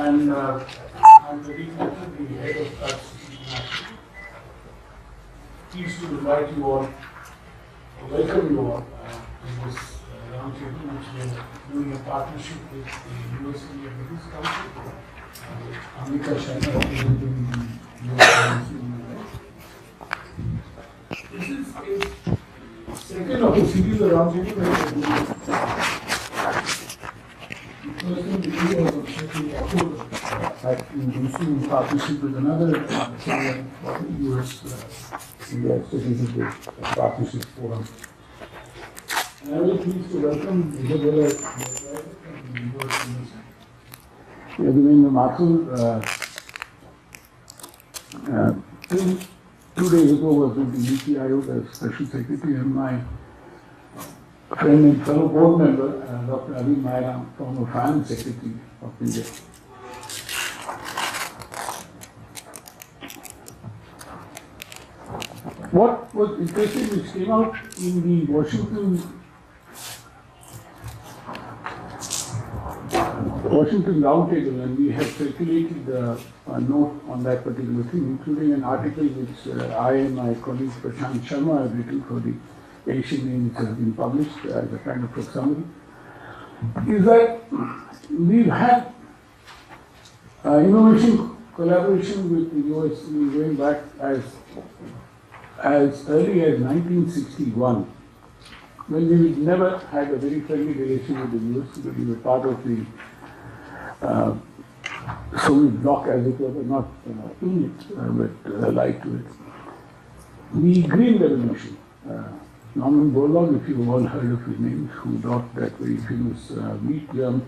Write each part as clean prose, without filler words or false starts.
and I'm very pleased the head of Touch International. Pleased to invite you all, welcome you all to this roundtable, which we are doing in partnership with the University of Business Council, Amrika Sharma representing the USIBC. This is a second of a series of roundtable that we are doing. The first one we did was on 2nd October in DC in partnership with another US India Partnership Forum. And I will pleased to welcome Isabella from the University. We are doing the Marshall. 2 days ago was with the NITI Aayog as Special Secretary, and my friend and fellow board member, Dr. Avi Mairam, former Finance Secretary of India. What was interesting, which came out in the Washington Roundtable, and we have circulated a note on that particular thing, including an article which I and my colleague Prashant Sharma have written for the Asian Name, which has been published as a kind of a summary, is that we've had innovation collaboration with the US going back as early as 1961, when we never had a very friendly relation with the US, because we were part of the Soviet bloc, as it were, but not in it, but allied to it. The Green Revolution. Norman Borlaug, if you've all heard of his name, who brought that very famous wheat germ,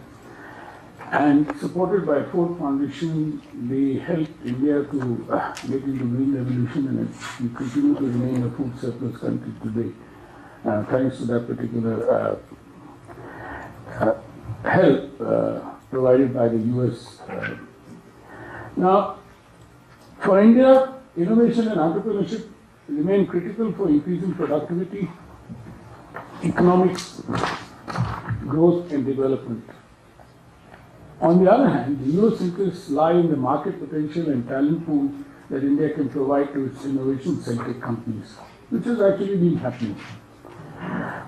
and supported by Ford Foundation, they helped India to get into the Green Revolution, and we continue to remain a food surplus country today, thanks to that particular help provided by the US. Now, for India, innovation and entrepreneurship remain critical for increasing productivity, economic growth and development. On the other hand, the US interests lie in the market potential and talent pool that India can provide to its innovation-centric companies, which has actually been happening.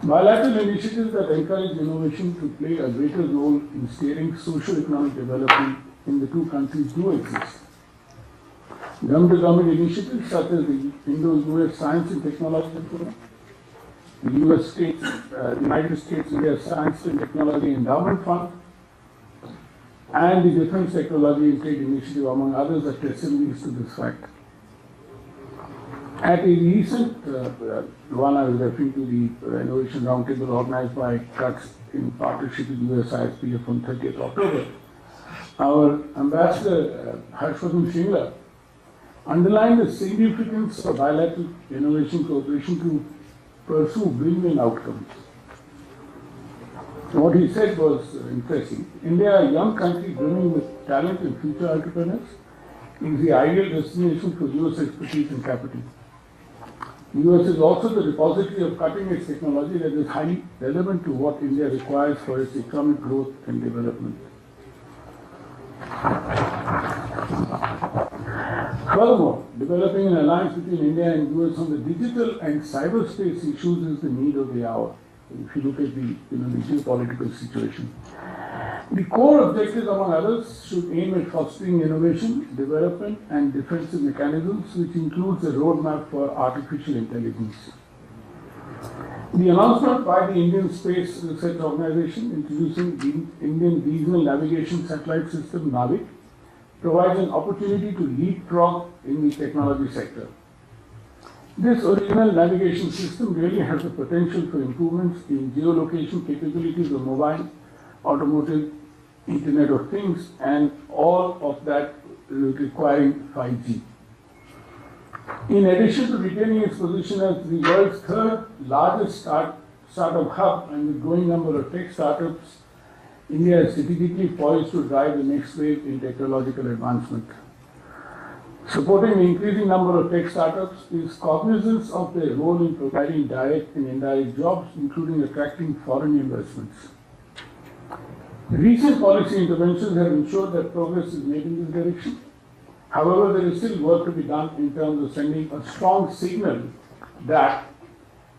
Bilateral initiatives that encourage innovation to play a greater role in steering socio-economic development in the two countries do exist. Government-to-government initiatives such as the Indo-US Science and Technology Forum, the United States India Science and Technology Endowment Fund, and the Defense Technology and Trade Initiative, among others, are testimonies to this fact. At a recent one, I was referring to the Innovation Roundtable organized by CUTS in partnership with USIBC on 30th October, our Ambassador Harshvardhan Shringla underlined the significance of bilateral innovation cooperation to pursue win-win outcomes. What he said was interesting. India, a young country brimming with talent and future entrepreneurs, is the ideal destination for US expertise and capital. The US is also the repository of cutting-edge technology that is highly relevant to what India requires for its economic growth and development. Furthermore, developing an alliance between India and US on the digital and cyberspace issues is the need of the hour. If you look at the geopolitical situation. The core objectives, among others, should aim at fostering innovation, development, and defensive mechanisms, which includes a roadmap for artificial intelligence. The announcement by the Indian Space Research Organization introducing the Indian Regional Navigation Satellite System, NAVIC, provides an opportunity to leapfrog in the technology sector. This original navigation system really has the potential for improvements in geolocation capabilities of mobile, automotive, Internet of Things, and all of that requiring 5G. In addition to retaining its position as the world's third largest startup hub and with growing number of tech startups, India is strategically poised to drive the next wave in technological advancement. Supporting the increasing number of tech startups is cognizance of their role in providing direct and indirect jobs, including attracting foreign investments. Recent policy interventions have ensured that progress is made in this direction. However, there is still work to be done in terms of sending a strong signal that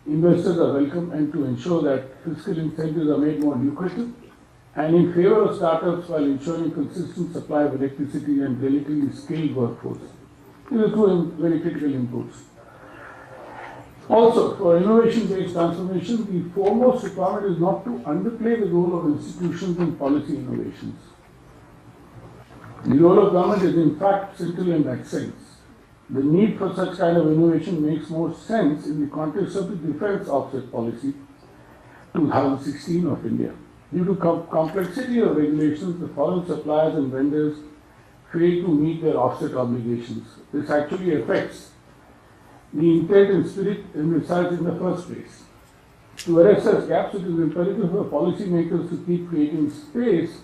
investors are welcome and to ensure that fiscal incentives are made more lucrative and in favor of startups while ensuring consistent supply of electricity and relatively skilled workforce. These are two very critical inputs. Also, for innovation-based transformation, the foremost requirement is not to underplay the role of institutions in policy innovations. The role of government is in fact central in that sense. The need for such kind of innovation makes more sense in the context of the defense offset policy 2016 of India. Due to complexity of regulations, the foreign suppliers and vendors fail to meet their offset obligations. This actually affects the intent and spirit envisaged in the first place. To arrest such gaps, it is imperative for policymakers to keep creating space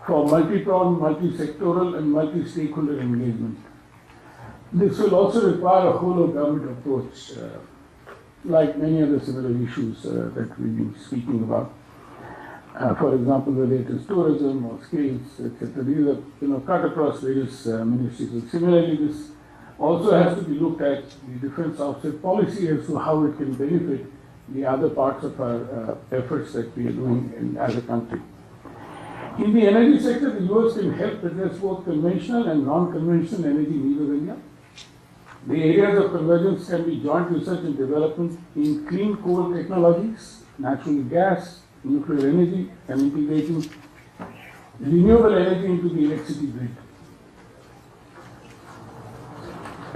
for multi-pronged, multi-sectoral and multi-stakeholder engagement. This will also require a whole of government approach, like many other similar issues that we've been speaking about. For example, whether it is tourism or skills, etc. These are cut across various ministries. And similarly, this also has to be looked at the defense offset policy as to how it can benefit the other parts of our efforts that we are doing as a country. In the energy sector, the US can help address both conventional and non-conventional energy needs of India. The areas of convergence can be joint research and development in clean coal technologies, natural gas, nuclear energy, and integrating renewable energy into the electricity grid.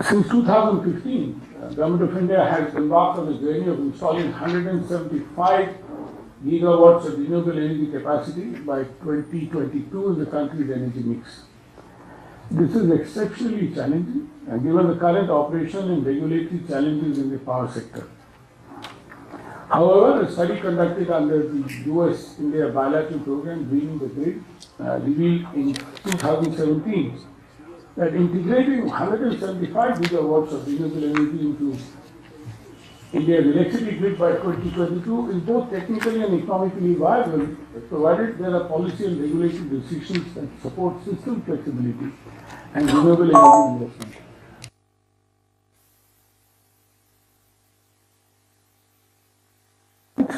Since 2015, the Government of India has embarked on a journey of installing 175 gigawatts of renewable energy capacity by 2022 in the country's energy mix. This is exceptionally challenging, given the current operational and regulatory challenges in the power sector. However, a study conducted under the US-India bilateral program, Greening the Grid, revealed in 2017 that integrating 175 gigawatts of renewable energy into India's electricity grid by 2022 is both technically and economically viable, provided there are policy and regulatory decisions that support system flexibility and renewable energy investment.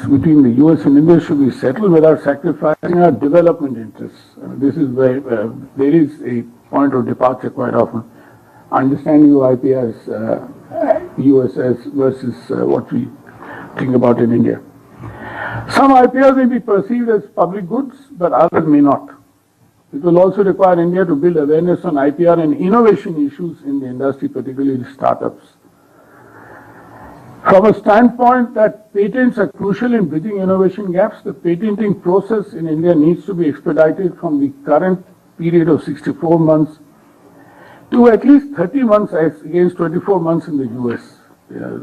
Between the US and India should be settled without sacrificing our development interests. This is where there is a point of departure quite often. Understanding of IPRs, USS versus what we think about in India. Some IPRs may be perceived as public goods, but others may not. It will also require India to build awareness on IPR and innovation issues in the industry, particularly startups. From a standpoint that patents are crucial in bridging innovation gaps, the patenting process in India needs to be expedited from the current period of 64 months to at least 30 months as against 24 months in the US.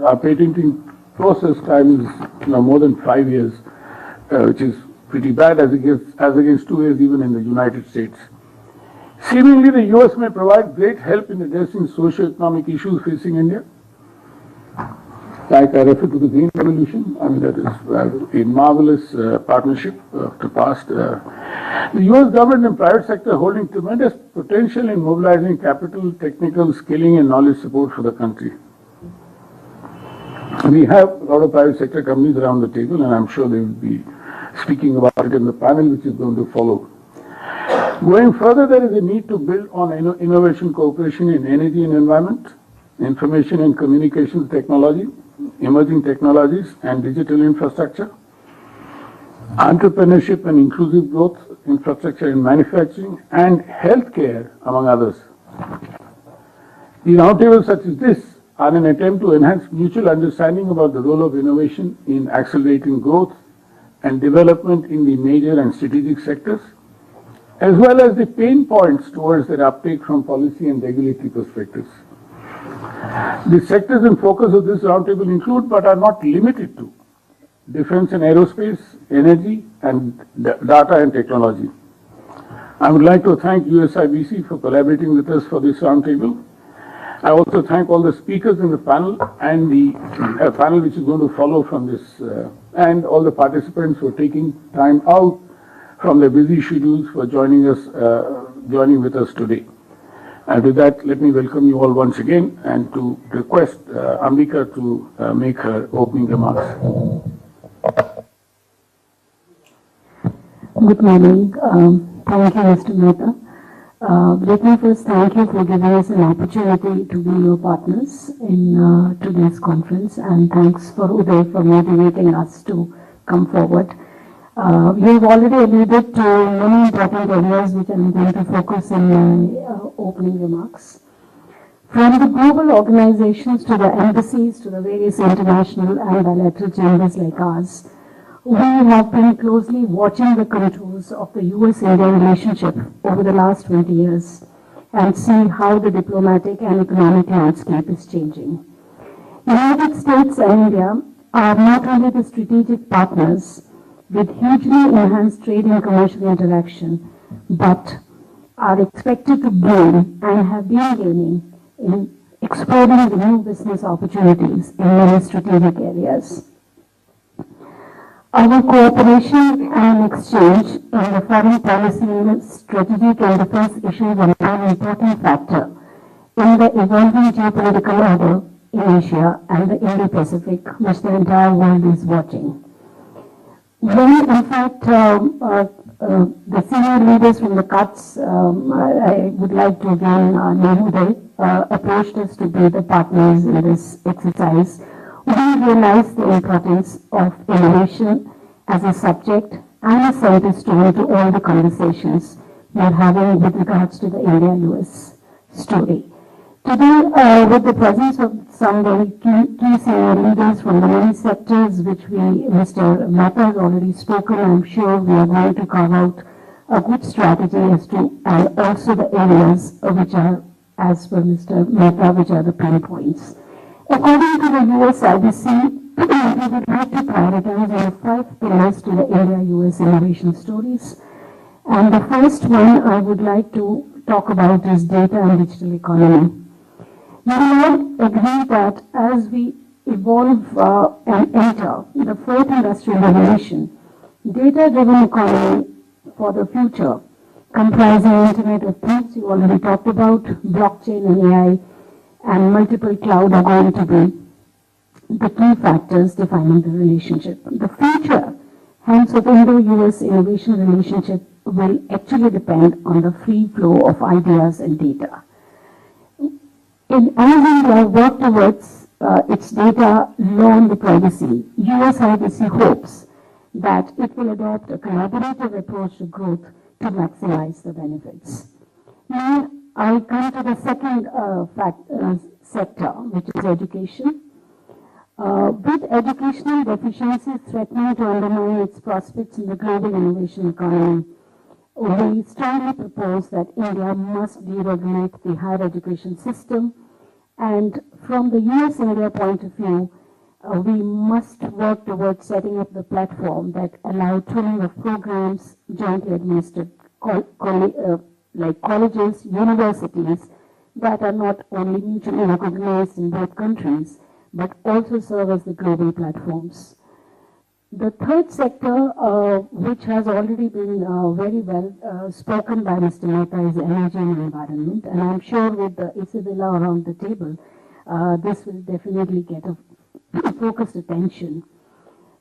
Our patenting process time is more than 5 years, which is pretty bad as against 2 years even in the United States. Seemingly, the US may provide great help in addressing socio-economic issues facing India. Like I refer to the Green Revolution, that is a marvelous partnership of the past. The US government and private sector holding tremendous potential in mobilizing capital, technical skilling and knowledge support for the country. We have a lot of private sector companies around the table, and I'm sure they will be speaking about it in the panel which is going to follow. Going further, there is a need to build on innovation cooperation in energy and environment, information and communications technology, emerging technologies and digital infrastructure, entrepreneurship and inclusive growth, infrastructure in manufacturing, and healthcare, among others. The roundtables such as this are an attempt to enhance mutual understanding about the role of innovation in accelerating growth and development in the major and strategic sectors, as well as the pain points towards their uptake from policy and regulatory perspectives. The sectors in focus of this roundtable include, but are not limited to, defense and aerospace, energy, and data and technology. I would like to thank USIBC for collaborating with us for this roundtable. I also thank all the speakers in the panel and the panel which is going to follow from this, and all the participants for taking time out from their busy schedules for joining with us today. And with that, let me welcome you all once again and to request Ambika to make her opening remarks. Good morning. Thank you, Mr. Mehta. Let me first thank you for giving us an opportunity to be your partners in today's conference, and thanks for Uday for motivating us to come forward. You have already alluded to many important areas which I'm going to focus in my opening remarks. From the global organizations to the embassies to the various international and bilateral chambers like ours, we have been closely watching the contours of the US-India relationship over the last 20 years and see how the diplomatic and economic landscape is changing. United States and India are not only the strategic partners with hugely enhanced trade and commercial interaction, but are expected to gain and have been gaining in exploring the new business opportunities in many strategic areas. Our cooperation and exchange in the foreign policy, strategic and defense issues are an important factor in the evolving geopolitical order in Asia and the Indo-Pacific, which the entire world is watching. When, in fact, the senior leaders from the CUTS, I would like to again name Uday, approached us to be the partners in this exercise, we realize the importance of innovation as a subject and a center stone to all the conversations we are having with regards to the India-US story. Today, with the presence of some very key senior leaders from the many sectors which Mr. Mehta has already spoken, I'm sure we are going to carve out a good strategy as to, and also the areas which are, as per Mr. Mehta, which are the pain points. According to the USIBC, we would like to prioritize our 5 pillars to the India-US innovation stories. And the first one I would like to talk about is data and digital economy. We will agree that as we evolve and enter the 4th industrial revolution, data-driven economy for the future, comprising Internet of Things, you already talked about, blockchain and AI, and multiple cloud are going to be the key factors defining the relationship. The future, hence, of Indo-US innovation relationship will actually depend on the free flow of ideas and data. As India work towards its data law on the privacy, USIBC hopes that it will adopt a collaborative approach to growth to maximize the benefits. Now, I come to the second sector, which is education. With educational deficiencies threatening to undermine its prospects in the global innovation economy, we strongly propose that India must deregulate the higher education system, and from the US-India point of view, we must work towards setting up the platform that allow twinning of programs jointly administered, like colleges, universities, that are not only mutually recognized in both countries, but also serve as the global platforms. The third sector, which has already been very well spoken by Mr. Mehta, is energy and environment, and I'm sure with the Isabella around the table, this will definitely get a focused attention.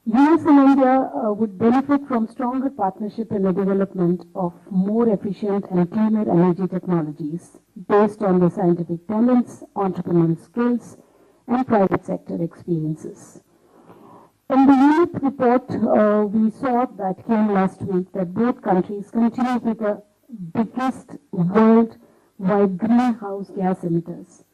US and India would benefit from stronger partnership in the development of more efficient and cleaner energy technologies based on the scientific talents, entrepreneurial skills, and private sector experiences. In the UNEP report, we saw that came last week that both countries continue to be the biggest worldwide greenhouse gas emitters.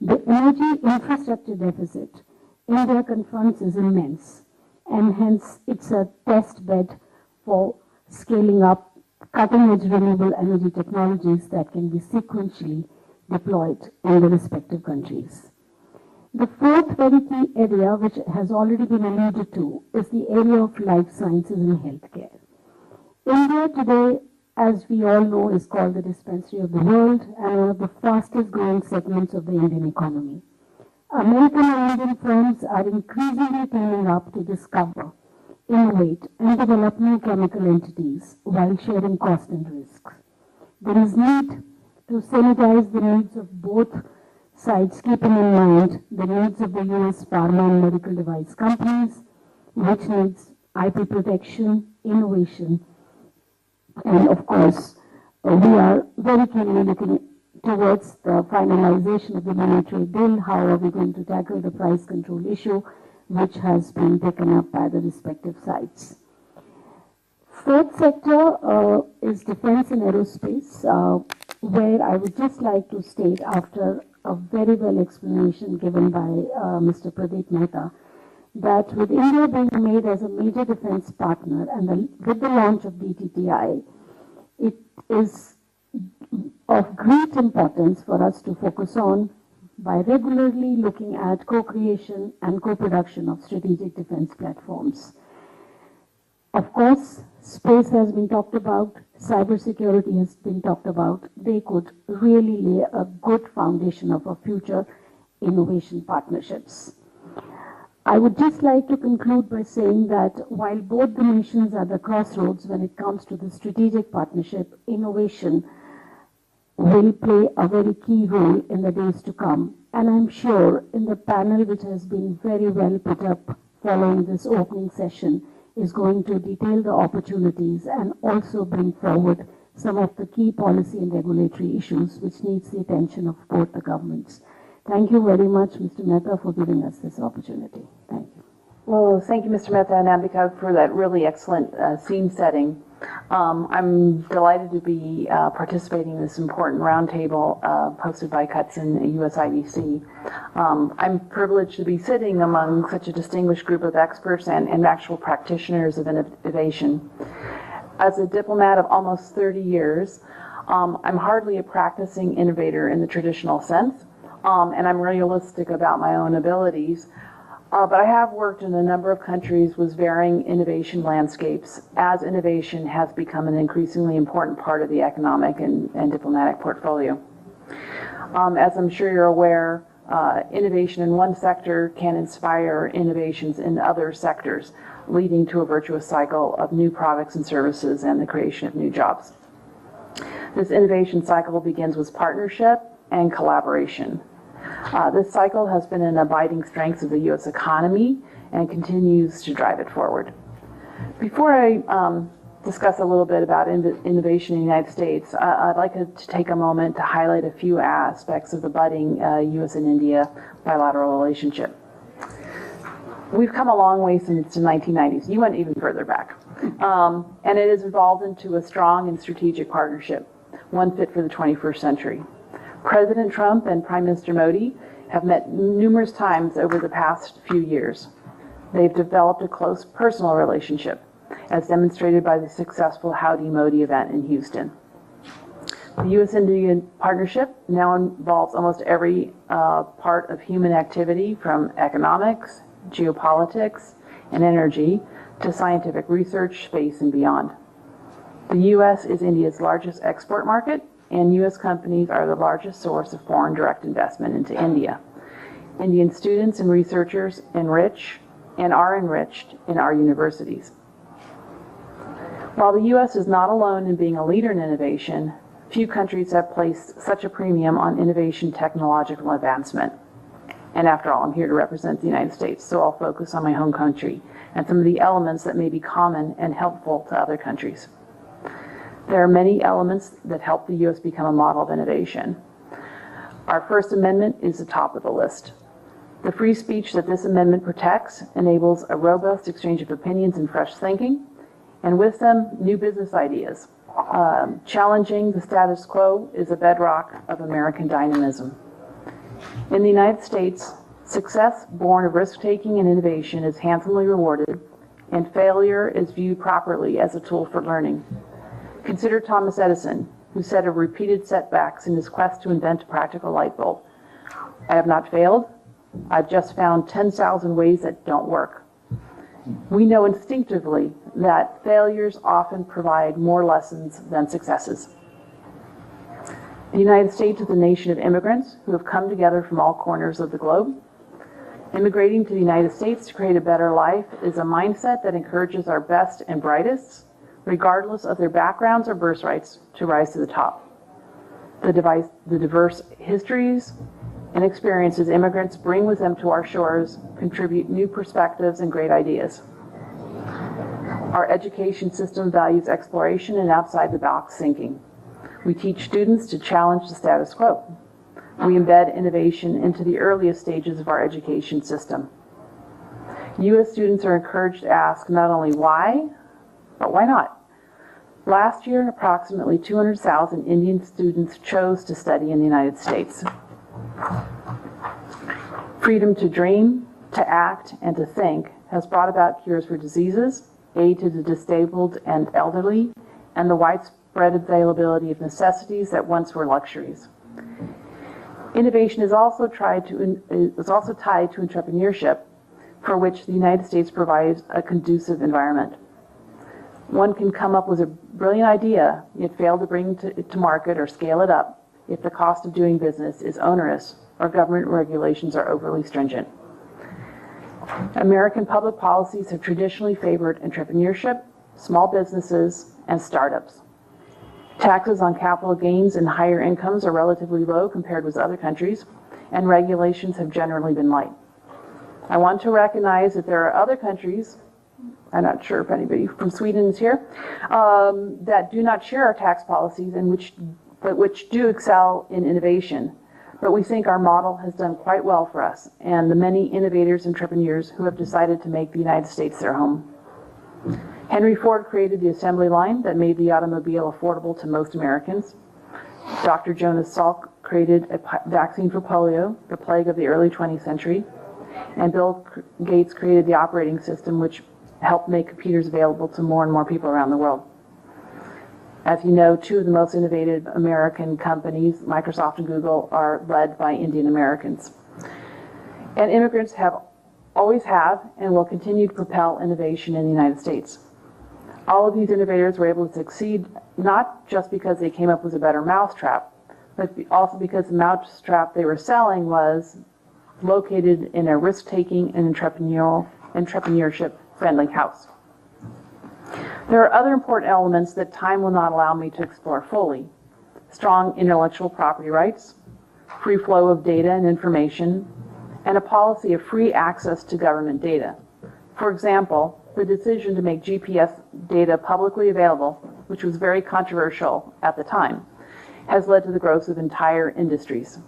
The energy infrastructure deficit India confronts is immense, and hence it's a test bed for scaling up cutting-edge renewable energy technologies that can be sequentially deployed in the respective countries. The fourth very key area, which has already been alluded to, is the area of life sciences and healthcare. India today, as we all know, is called the dispensary of the world and one of the fastest growing segments of the Indian economy. American and Indian firms are increasingly teaming up to discover innovate, and develop new chemical entities while sharing cost and risks. There is need to synergize the needs of both sides, keeping in mind the needs of the US pharma and medical device companies, which needs IP protection, innovation, and of course, we are very keenly looking towards the finalization of the monetary bill. How are we going to tackle the price control issue, which has been taken up by the respective sides? Fourth sector is defense and aerospace, where I would just like to state, after a very well explanation given by Mr. Pradeep Mehta, that with India being made as a major defense partner and with the launch of DTTI, it is of great importance for us to focus on by regularly looking at co-creation and co-production of strategic defense platforms. Of course, space has been talked about, cybersecurity has been talked about. They could really lay a good foundation of our future innovation partnerships. I would just like to conclude by saying that while both the nations are at the crossroads when it comes to the strategic partnership, innovation will play a very key role in the days to come. And I'm sure in the panel, which has been very well put up following this opening session, is going to detail the opportunities and also bring forward some of the key policy and regulatory issues which needs the attention of both the governments. Thank you very much, Mr. Mehta, for giving us this opportunity. Thank you. Well, thank you, Mr. Mehta and Ambika, for that really excellent scene setting. I'm delighted to be participating in this important roundtable hosted by CUTS and USIBC. I'm privileged to be sitting among such a distinguished group of experts and actual practitioners of innovation. As a diplomat of almost 30 years, I'm hardly a practicing innovator in the traditional sense, and I'm realistic about my own abilities. But I have worked in a number of countries with varying innovation landscapes, as innovation has become an increasingly important part of the economic and diplomatic portfolio. As I'm sure you're aware, innovation in one sector can inspire innovations in other sectors, leading to a virtuous cycle of new products and services and the creation of new jobs. This innovation cycle begins with partnership and collaboration. This cycle has been an abiding strength of the U.S. economy and continues to drive it forward. Before I discuss a little bit about innovation in the United States, I'd like to take a moment to highlight a few aspects of the budding U.S. and India bilateral relationship. We've come a long way since the 1990s. You went even further back. And it has evolved into a strong and strategic partnership, one fit for the 21st century. President Trump and Prime Minister Modi have met numerous times over the past few years. They've developed a close personal relationship, as demonstrated by the successful Howdy Modi event in Houston. The U.S.-India partnership now involves almost every part of human activity, from economics, geopolitics, and energy, to scientific research, space, and beyond. The U.S. is India's largest export market, and U.S. companies are the largest source of foreign direct investment into India. Indian students and researchers enrich and are enriched in our universities. While the U.S. is not alone in being a leader in innovation, few countries have placed such a premium on innovation technological advancement. And after all, I'm here to represent the United States, so I'll focus on my home country and some of the elements that may be common and helpful to other countries. There are many elements that help the U.S. become a model of innovation. Our First Amendment is the top of the list. The free speech that this amendment protects enables a robust exchange of opinions and fresh thinking, and with them, new business ideas. Challenging the status quo is a bedrock of American dynamism. In the United States, success born of risk-taking and innovation is handsomely rewarded, and failure is viewed properly as a tool for learning. Consider Thomas Edison, who said of repeated setbacks in his quest to invent a practical light bulb, "I have not failed, I've just found 10,000 ways that don't work." We know instinctively that failures often provide more lessons than successes. The United States is a nation of immigrants who have come together from all corners of the globe. Immigrating to the United States to create a better life is a mindset that encourages our best and brightest, regardless of their backgrounds or birthrights, to rise to the top. The diverse histories and experiences immigrants bring with them to our shores contribute new perspectives and great ideas. Our education system values exploration and outside-the-box thinking. We teach students to challenge the status quo. We embed innovation into the earliest stages of our education system. U.S. students are encouraged to ask not only why, but why not? Last year, approximately 200,000 Indian students chose to study in the United States. Freedom to dream, to act, and to think has brought about cures for diseases, aid to the disabled and elderly, and the widespread availability of necessities that once were luxuries. Innovation is also tied to entrepreneurship, for which the United States provides a conducive environment. One can come up with a brilliant idea, yet fail to bring it to market or scale it up if the cost of doing business is onerous or government regulations are overly stringent. American public policies have traditionally favored entrepreneurship, small businesses, and startups. Taxes on capital gains and higher incomes are relatively low compared with other countries, and regulations have generally been light. I want to recognize that there are other countries, I'm not sure if anybody from Sweden is here, that do not share our tax policies and which do excel in innovation. But we think our model has done quite well for us and the many innovators and entrepreneurs who have decided to make the United States their home. Henry Ford created the assembly line that made the automobile affordable to most Americans. Dr. Jonas Salk created a vaccine for polio, the plague of the early 20th century. And Bill Gates created the operating system which helped make computers available to more and more people around the world. As you know, two of the most innovative American companies, Microsoft and Google, are led by Indian Americans. And immigrants always have and will continue to propel innovation in the United States. All of these innovators were able to succeed not just because they came up with a better mousetrap, but also because the mousetrap they were selling was located in a risk-taking and entrepreneurship-friendly house. There are other important elements that time will not allow me to explore fully. Strong intellectual property rights, free flow of data and information, and a policy of free access to government data. For example, the decision to make GPS data publicly available, which was very controversial at the time, has led to the growth of entire industries.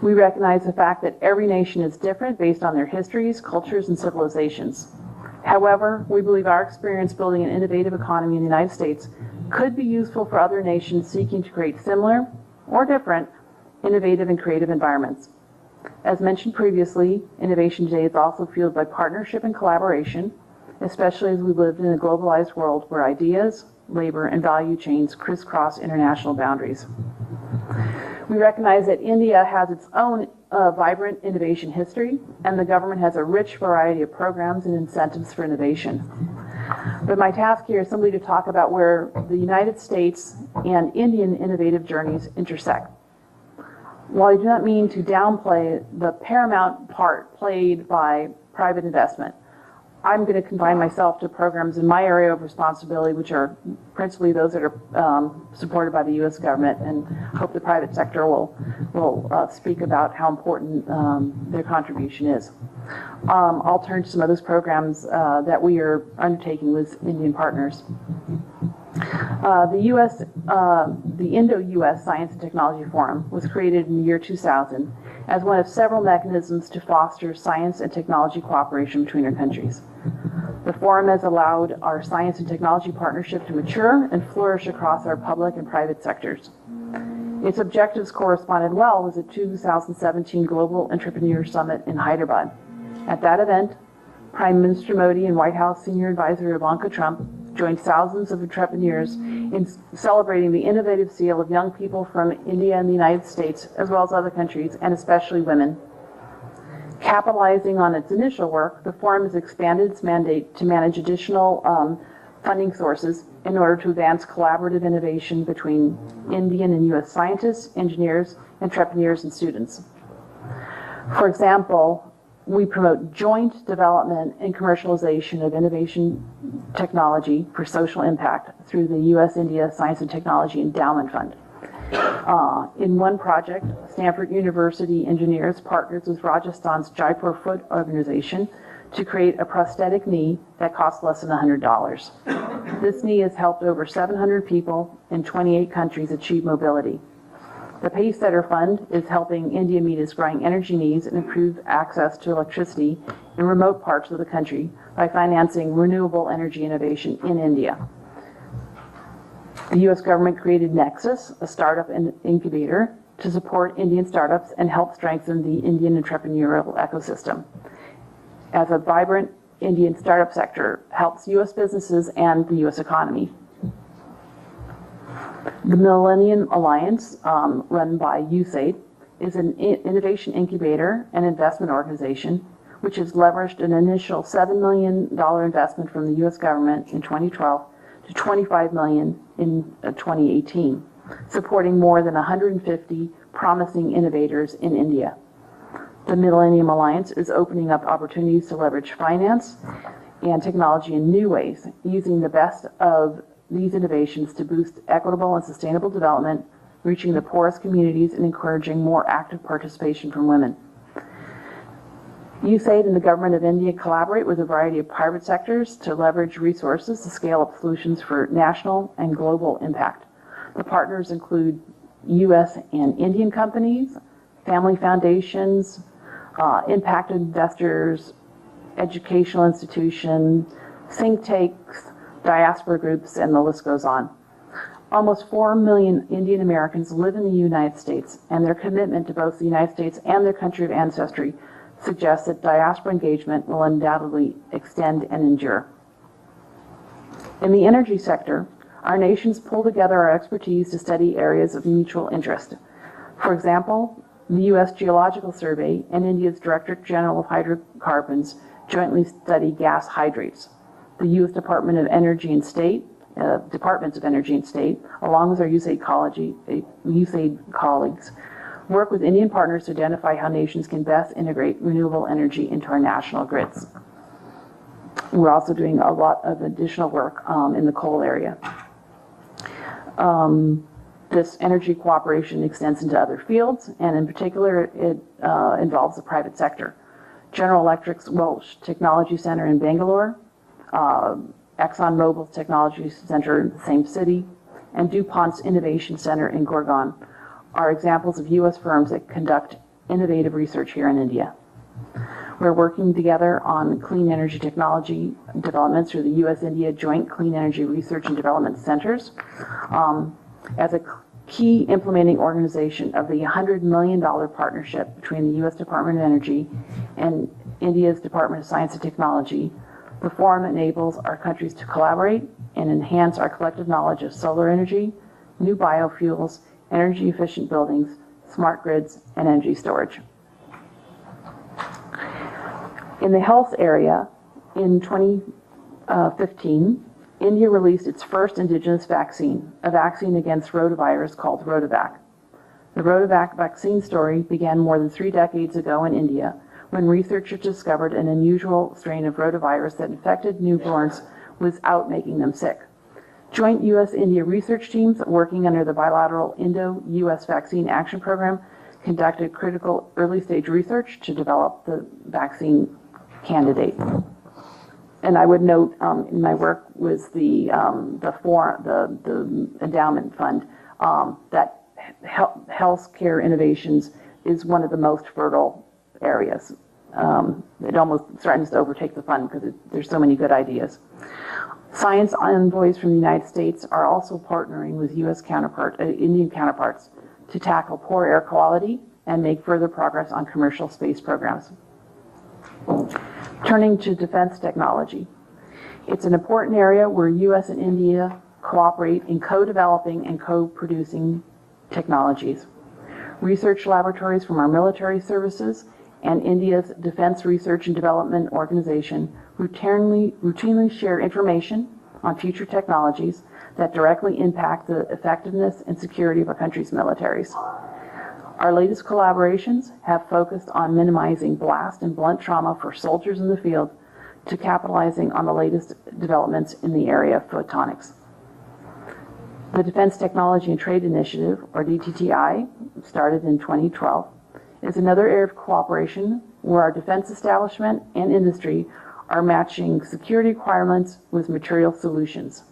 We recognize the fact that every nation is different based on their histories, cultures, and civilizations. However, we believe our experience building an innovative economy in the United States could be useful for other nations seeking to create similar or different innovative and creative environments. As mentioned previously, innovation today is also fueled by partnership and collaboration, especially as we live in a globalized world where ideas, labor, and value chains crisscross international boundaries. We recognize that India has its own vibrant innovation history, and the government has a rich variety of programs and incentives for innovation. But my task here is simply to talk about where the United States and Indian innovative journeys intersect. While I do not mean to downplay the paramount part played by private investment, I'm going to confine myself to programs in my area of responsibility, which are principally those that are supported by the U.S. government, and hope the private sector will speak about how important their contribution is. I'll turn to some of those programs that we are undertaking with Indian partners. The Indo-US Science and Technology Forum was created in the year 2000 as one of several mechanisms to foster science and technology cooperation between our countries. The forum has allowed our science and technology partnership to mature and flourish across our public and private sectors. Its objectives corresponded well with the 2017 Global Entrepreneur Summit in Hyderabad. At that event, Prime Minister Modi and White House Senior Advisor Ivanka Trump joined thousands of entrepreneurs in celebrating the innovative zeal of young people from India and the United States, as well as other countries, and especially women. Capitalizing on its initial work, the forum has expanded its mandate to manage additional funding sources in order to advance collaborative innovation between Indian and U.S. scientists, engineers, entrepreneurs, and students. For example, We promote joint development and commercialization of innovation technology for social impact through the U.S.-India Science and Technology Endowment Fund. In one project, Stanford University engineers partnered with Rajasthan's Jaipur Foot Organization to create a prosthetic knee that costs less than $100. This knee has helped over 700 people in 28 countries achieve mobility. The Pacesetter Fund is helping India meet its growing energy needs and improve access to electricity in remote parts of the country by financing renewable energy innovation in India. The U.S. government created Nexus, a startup incubator, to support Indian startups and help strengthen the Indian entrepreneurial ecosystem. As a vibrant Indian startup sector helps U.S. businesses and the U.S. economy. The Millennium Alliance, run by USAID, is an innovation incubator and investment organization which has leveraged an initial $7 million investment from the U.S. government in 2012 to $25 million in 2018, supporting more than 150 promising innovators in India. The Millennium Alliance is opening up opportunities to leverage finance and technology in new ways, using the best of these innovations to boost equitable and sustainable development, reaching the poorest communities and encouraging more active participation from women. USAID and the government of India collaborate with a variety of private sectors to leverage resources to scale up solutions for national and global impact. The partners include U.S. and Indian companies, family foundations, impact investors, educational institutions, think tanks, diaspora groups, and the list goes on. Almost 4 million Indian Americans live in the United States, and their commitment to both the United States and their country of ancestry suggests that diaspora engagement will undoubtedly extend and endure. In the energy sector, our nations pull together our expertise to study areas of mutual interest. For example, the U.S. Geological Survey and India's Directorate General of Hydrocarbons jointly study gas hydrates. The U.S. Department of Energy and State, Departments of Energy and State, along with our USAID colleagues, work with Indian partners to identify how nations can best integrate renewable energy into our national grids. We're also doing a lot of additional work in the coal area. This energy cooperation extends into other fields, and in particular, it involves the private sector. General Electric's Welch Technology Center in Bangalore, ExxonMobil's Technology Center in the same city, and DuPont's Innovation Center in Gurgaon are examples of U.S. firms that conduct innovative research here in India. We're working together on clean energy technology development through the U.S.-India Joint Clean Energy Research and Development Centers. As a key implementing organization of the $100 million partnership between the U.S. Department of Energy and India's Department of Science and Technology, the forum enables our countries to collaborate and enhance our collective knowledge of solar energy, new biofuels, energy-efficient buildings, smart grids, and energy storage. In the health area, in 2015, India released its first indigenous vaccine, a vaccine against rotavirus called Rotavac. The Rotavac vaccine story began more than 3 decades ago in India, when researchers discovered an unusual strain of rotavirus that infected newborns without making them sick. Joint U.S.-India research teams working under the bilateral Indo-US Vaccine Action Program conducted critical early-stage research to develop the vaccine candidate. And I would note in my work with the endowment fund that healthcare innovations is one of the most fertile areas. It almost threatens to overtake the fund because there's so many good ideas. Science envoys from the United States are also partnering with Indian counterparts to tackle poor air quality and make further progress on commercial space programs. Turning to defense technology, it's an important area where U.S. and India cooperate in co-developing and co-producing technologies. Research laboratories from our military services and India's Defense Research and Development Organization routinely share information on future technologies that directly impact the effectiveness and security of our country's militaries. Our latest collaborations have focused on minimizing blast and blunt trauma for soldiers in the field to capitalizing on the latest developments in the area of photonics. The Defense Technology and Trade Initiative, or DTTI, started in 2012, is another area of cooperation where our defense establishment and industry are matching security requirements with material solutions.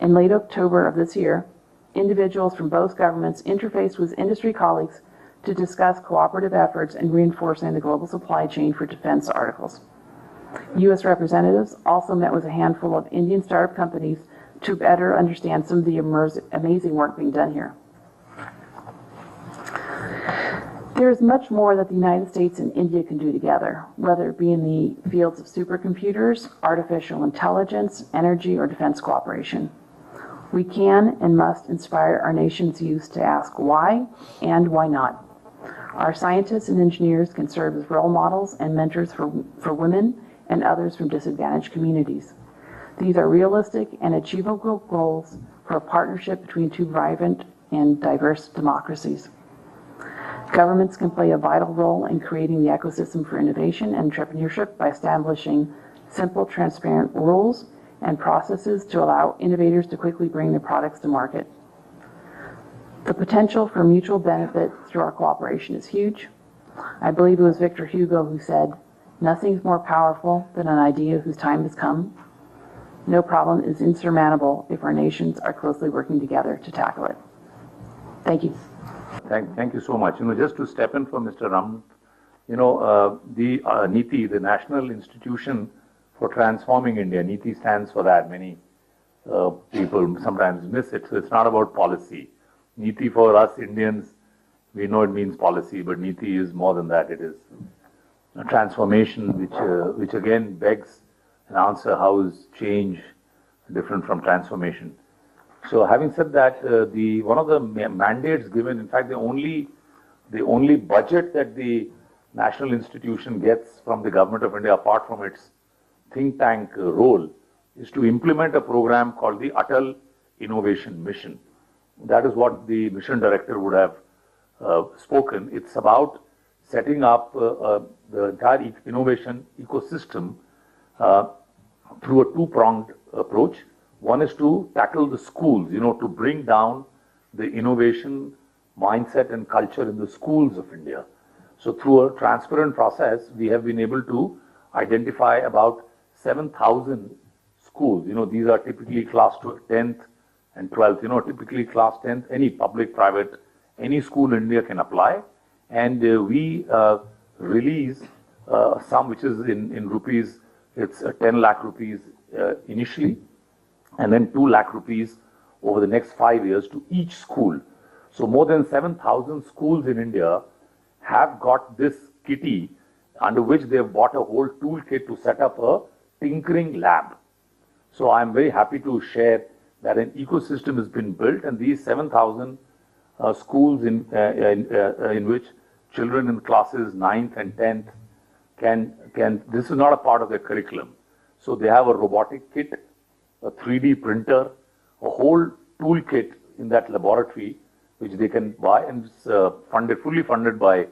In late October of this year, individuals from both governments interfaced with industry colleagues to discuss cooperative efforts in reinforcing the global supply chain for defense articles. U.S. representatives also met with a handful of Indian startup companies to better understand some of the amazing work being done here. There is much more that the United States and India can do together, whether it be in the fields of supercomputers, artificial intelligence, energy, or defense cooperation. We can and must inspire our nation's youth to ask why and why not. Our scientists and engineers can serve as role models and mentors for women and others from disadvantaged communities. These are realistic and achievable goals for a partnership between two vibrant and diverse democracies. Governments can play a vital role in creating the ecosystem for innovation and entrepreneurship by establishing simple, transparent rules and processes to allow innovators to quickly bring their products to market. The potential for mutual benefit through our cooperation is huge. I believe it was Victor Hugo who said, "Nothing's more powerful than an idea whose time has come. No problem is insurmountable if our nations are closely working together to tackle it." Thank you. Thank you so much. Just to step in for Mr. Ram, the NITI, the National Institution for Transforming India, NITI stands for that. Many people sometimes miss it. So it's not about policy. NITI for us Indians, we know it means policy, but NITI is more than that. It is a transformation which again begs an answer: how is change different from transformation? So having said that, one of the mandates given, in fact, the only budget that the national institution gets from the government of India, apart from its think tank role, is to implement a program called the Atal Innovation Mission. That is what the mission director would have spoken. It's about setting up the entire innovation ecosystem through a two-pronged approach. One is to tackle the schools, to bring down the innovation mindset and culture in the schools of India. So through a transparent process, we have been able to identify about 7,000 schools. These are typically class 10th and 12th. Typically class 10th, any public, private, any school in India can apply. And we release sum which is in rupees, it's 10 lakh rupees initially, and then 2 lakh rupees over the next 5 years to each school. So more than 7,000 schools in India have got this kitty, under which they have bought a whole toolkit to set up a tinkering lab. So I'm very happy to share that an ecosystem has been built, and these 7,000 schools in which children in classes 9th and 10th can, this is not a part of their curriculum. So they have a robotic kit, a 3D printer, a whole toolkit in that laboratory which they can buy, and it's fully funded by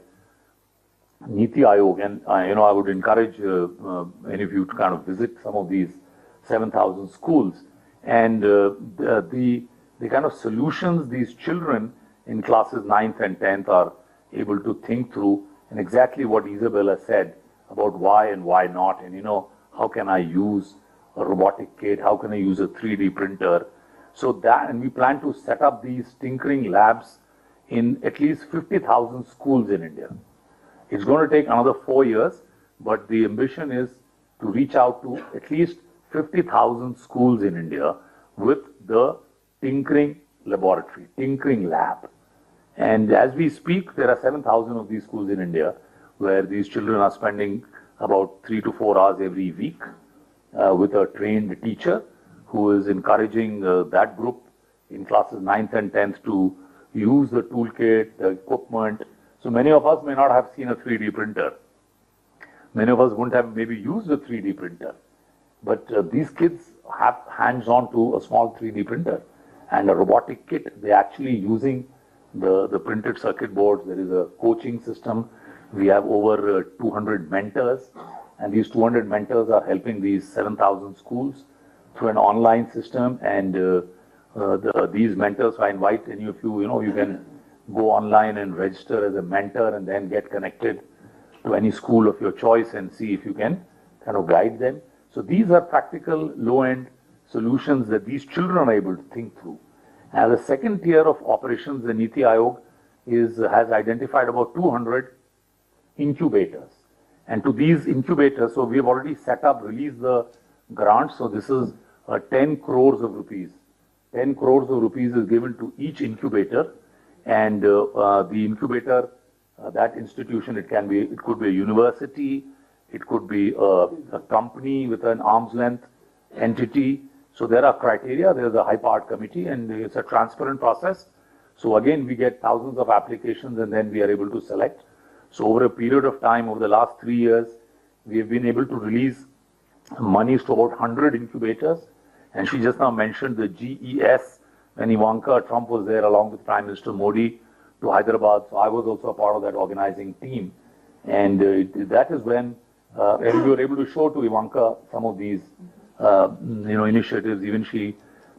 Niti Aayog. And I would encourage any of you to kind of visit some of these 7,000 schools, and the kind of solutions these children in classes 9th and 10th are able to think through, and exactly what Isabella said about why and why not, and how can I use a robotic kit, how can I use a 3D printer. So that, and we plan to set up these tinkering labs in at least 50,000 schools in India. It's going to take another 4 years, but the ambition is to reach out to at least 50,000 schools in India with the tinkering laboratory, tinkering lab. And as we speak, there are 7,000 of these schools in India where these children are spending about 3 to 4 hours every week with a trained teacher who is encouraging that group in classes 9th and 10th to use the toolkit, the equipment. So many of us may not have seen a 3D printer. Many of us wouldn't have maybe used a 3D printer. But these kids have hands-on to a small 3D printer and a robotic kit. They're actually using the printed circuit boards. There is a coaching system. We have over 200 mentors, and these 200 mentors are helping these 7,000 schools through an online system. And these mentors, I invite any of you, you can go online and register as a mentor and then get connected to any school of your choice and see if you can kind of guide them. So these are practical low-end solutions that these children are able to think through. As a second tier of operations, the Niti Aayog has identified about 200 incubators. And to these incubators, so we have already set up, released the grants. So this is 10 crores of rupees. 10 crores of rupees is given to each incubator. And the incubator, that institution, it could be a university, it could be a company with an arm's length entity. So there are criteria, there's a high-powered committee, and it's a transparent process. So again, we get thousands of applications and then we are able to select. So over a period of time, over the last 3 years, we have been able to release monies to about 100 incubators. And she just now mentioned the GES, when Ivanka Trump was there along with Prime Minister Modi to Hyderabad. So I was also a part of that organizing team. And that is when and we were able to show to Ivanka some of these initiatives. Even she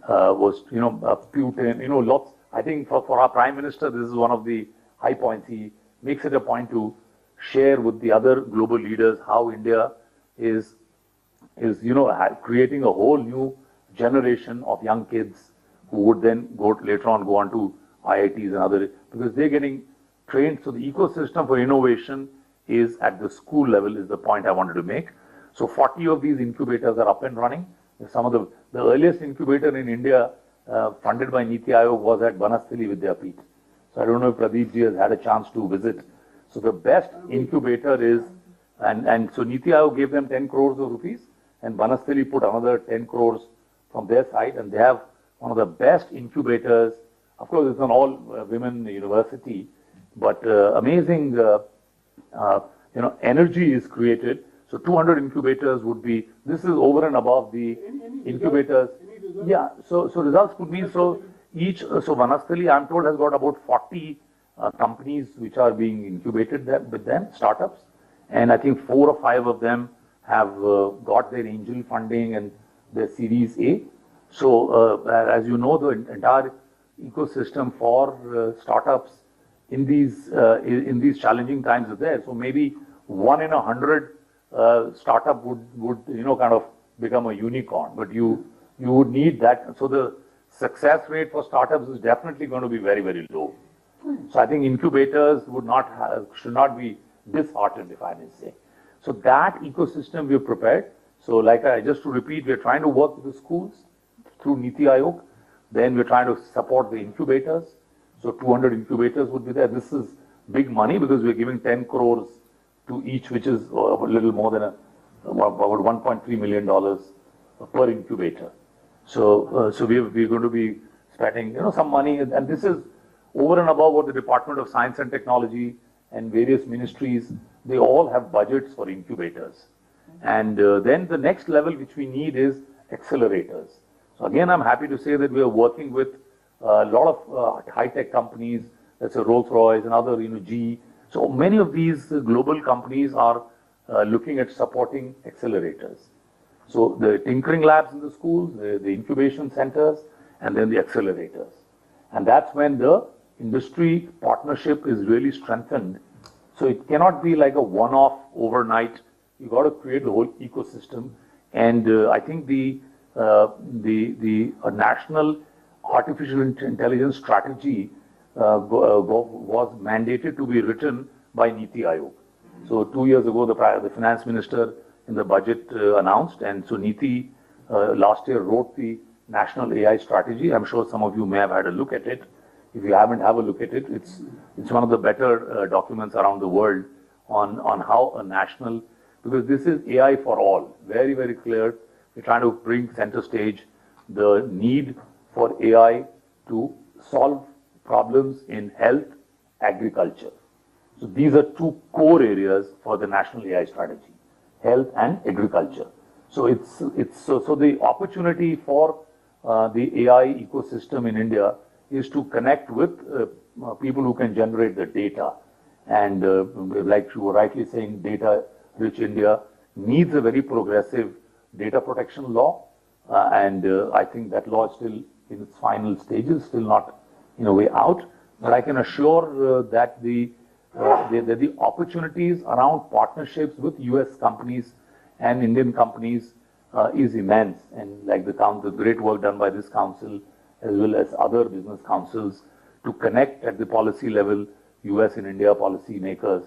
was, Putin, lots. I think for our Prime Minister, this is one of the high points. He makes it a point to share with the other global leaders how India is creating a whole new generation of young kids who would then later on go on to IITs and other, because they're getting trained. So the ecosystem for innovation is at the school level, is the point I wanted to make. So 40 of these incubators are up and running. Some of the earliest incubator in India funded by Niti Aayog was at Banasthali Vidyapeeth. So I don't know if Pradeep ji has had a chance to visit. So the best incubator is, and so Niti Aayog gave them 10 crores of rupees, and Banasthali put another 10 crores from their side, and they have one of the best incubators. Of course, it's an all-women university, but amazing, energy is created. So 200 incubators would be, this is over and above the incubators. Yeah, so results could be, so Vanasthali, I'm told, has got about 40 companies which are being incubated with them, startups. And I think 4 or 5 of them have got their angel funding and their Series A. So as you know, the entire ecosystem for startups in these challenging times is there. So maybe 1 in 100 startup would kind of become a unicorn, but you would need that. So the success rate for startups is definitely going to be very, very low. So I think incubators should not be disheartened, if I may say. So that ecosystem we have prepared. So just to repeat, we're trying to work with the schools through Niti Aayog. Then we're trying to support the incubators. So 200 incubators would be there. This is big money because we're giving 10 crores to each, which is a little more than about $1.3 million per incubator. So we're going to be spending some money, and this is over and above what the Department of Science and Technology and various ministries, they all have budgets for incubators. And then the next level which we need is accelerators. So again, I'm happy to say that we are working with a lot of high-tech companies, that's a Rolls-Royce and other, GE. So many of these global companies are looking at supporting accelerators. So the tinkering labs in the schools, the incubation centers, and then the accelerators. And that's when the industry partnership is really strengthened. So it cannot be like a one-off overnight. You got to create the whole ecosystem. And I think the national artificial intelligence strategy was mandated to be written by Niti Aayog. So 2 years ago, the finance minister in the budget announced, and so Niti last year wrote the national AI strategy. I'm sure some of you may have had a look at it. If you haven't, have a look at it. It's one of the better documents around the world on how a national, because this is AI for all, very, very clear. We're trying to bring center stage the need for AI to solve problems in health, agriculture. So these are 2 core areas for the national AI strategy, health and agriculture. So so the opportunity for the AI ecosystem in India is to connect with people who can generate the data. And like you were rightly saying, data-rich India needs a very progressive data protection law. And I think that law is still in its final stages, still not in a way out. But I can assure that the opportunities around partnerships with US companies and Indian companies is immense. And like the great work done by this council, as well as other business councils, to connect at the policy level, US and India policy makers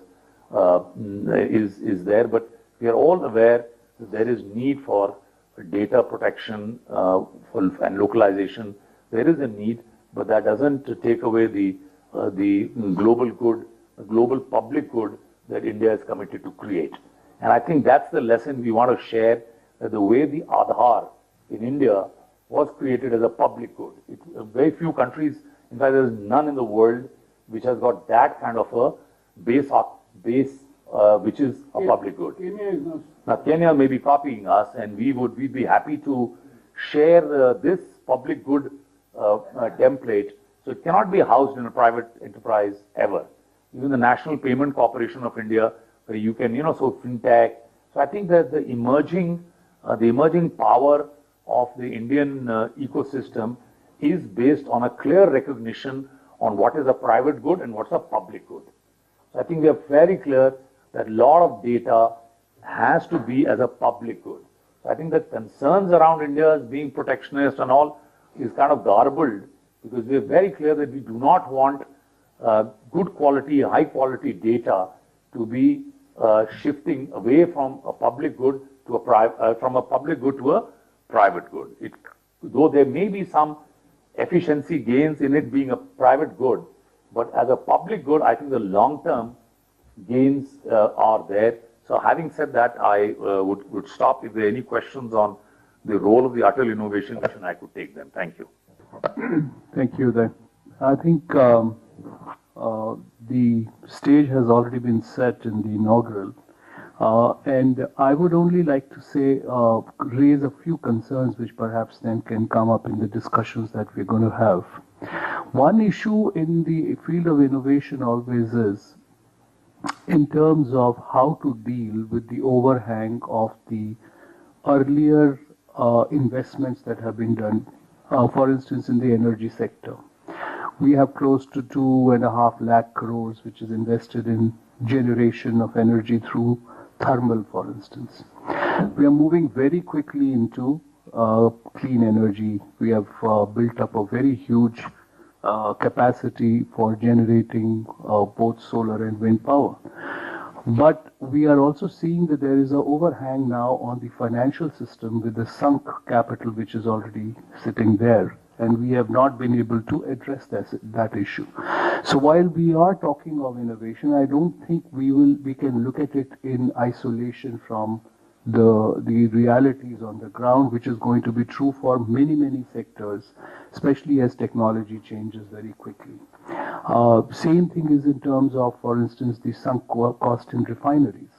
is there. But we are all aware that there is need for data protection and localization. There is a need, but that doesn't take away the global good, the global public good that India is committed to create. And I think that's the lesson we want to share, that the way the Aadhaar in India was created as a public good. Very few countries, in fact, there is none in the world which has got that kind of a base which is a public good. Kenya is not. Now, Kenya may be copying us, and we'd be happy to share this public good template. So it cannot be housed in a private enterprise ever. Even the National Payment Corporation of India, where you can, so fintech. So I think that the emerging power of the Indian ecosystem is based on a clear recognition on what is a private good and what's a public good. So I think we are very clear that a lot of data has to be as a public good. So I think the concerns around India as being protectionist and all is kind of garbled, because we are very clear that we do not want good quality, high quality data to be shifting away from a public good to from a public good to a private good. Though there may be some efficiency gains in it being a private good, but as a public good, I think the long-term gains are there. So having said that, I would stop. If there are any questions on the role of the Atal Innovation Mission, I could take them. Thank you. Thank you. Then I think the stage has already been set in the inaugural, and I would only like to say, raise a few concerns which perhaps then can come up in the discussions that we're going to have. One issue in the field of innovation always is in terms of how to deal with the overhang of the earlier investments that have been done, for instance, in the energy sector. We have close to 2.5 lakh crores which is invested in generation of energy through thermal, for instance. We are moving very quickly into clean energy. We have built up a very huge capacity for generating both solar and wind power. But we are also seeing that there is an overhang now on the financial system with the sunk capital which is already sitting there, and we have not been able to address that issue. So while we are talking of innovation, I don't think we can look at it in isolation from the realities on the ground, which is going to be true for many sectors, especially as technology changes very quickly. Same thing is in terms of, for instance, the sunk cost in refineries.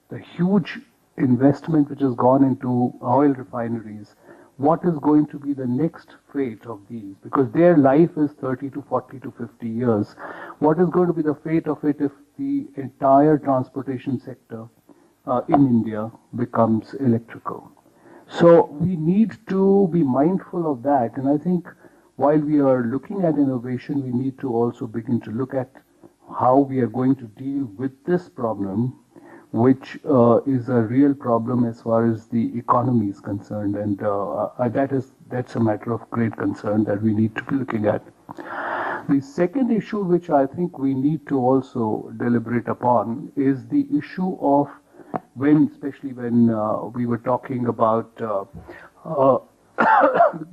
The huge investment which has gone into oil refineries, what is going to be the next fate of these? Because their life is 30 to 40 to 50 years. What is going to be the fate of it if the entire transportation sector in India becomes electrical? So we need to be mindful of that. And I think while we are looking at innovation, we need to also begin to look at how we are going to deal with this problem, which is a real problem as far as the economy is concerned. And that's a matter of great concern that we need to be looking at. The second issue which I think we need to also deliberate upon is the issue of especially when we were talking about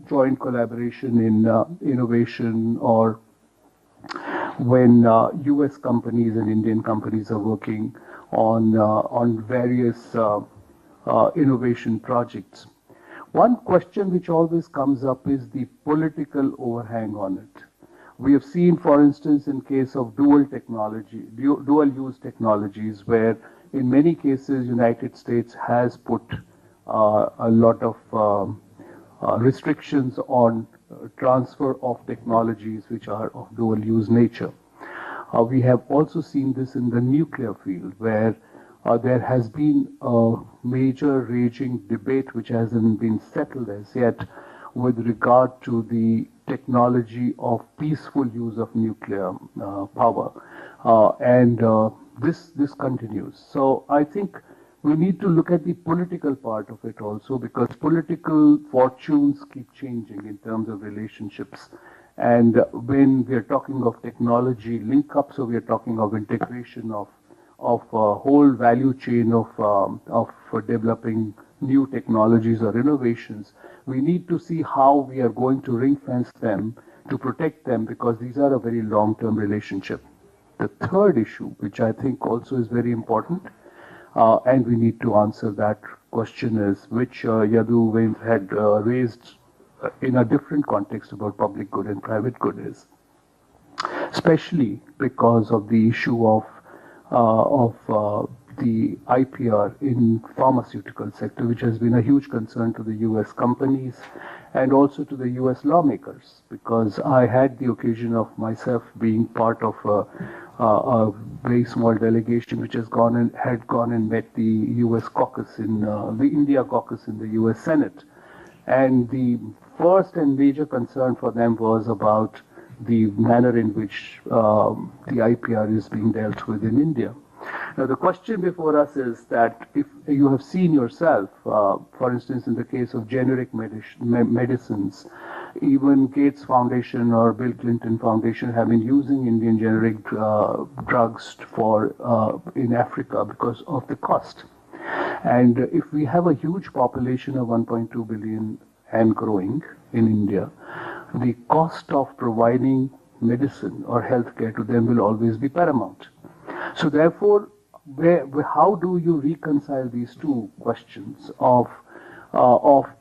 joint collaboration in innovation, or when US companies and Indian companies are working on various innovation projects. One question which always comes up is the political overhang on it. We have seen, for instance, in case of dual use technologies, where in many cases United States has put a lot of restrictions on transfer of technologies which are of dual use nature. We have also seen this in the nuclear field, where there has been a major raging debate which hasn't been settled as yet with regard to the technology of peaceful use of nuclear power. This continues. So I think we need to look at the political part of it also, because political fortunes keep changing in terms of relationships. And when we are talking of technology link-up, so we are talking of integration of a whole value chain of developing new technologies or innovations, we need to see how we are going to ring-fence them to protect them, because these are a very long-term relationship. The third issue, which I think also is very important, and we need to answer that question, is which Yadu had raised in a different context about public good and private good, is especially because of the issue of the IPR in pharmaceutical sector, which has been a huge concern to the US companies and also to the US lawmakers, because I had the occasion of myself being part of a very small delegation which had gone and met the US caucus the India caucus in the US Senate. And the first and major concern for them was about the manner in which the IPR is being dealt with in India. Now, the question before us is that if you have seen yourself, for instance, in the case of generic medicines, even Gates Foundation or Bill Clinton Foundation have been using Indian generic drugs in Africa because of the cost. And if we have a huge population of 1.2 billion and growing in India, the cost of providing medicine or healthcare to them will always be paramount. So therefore, how do you reconcile these two questions of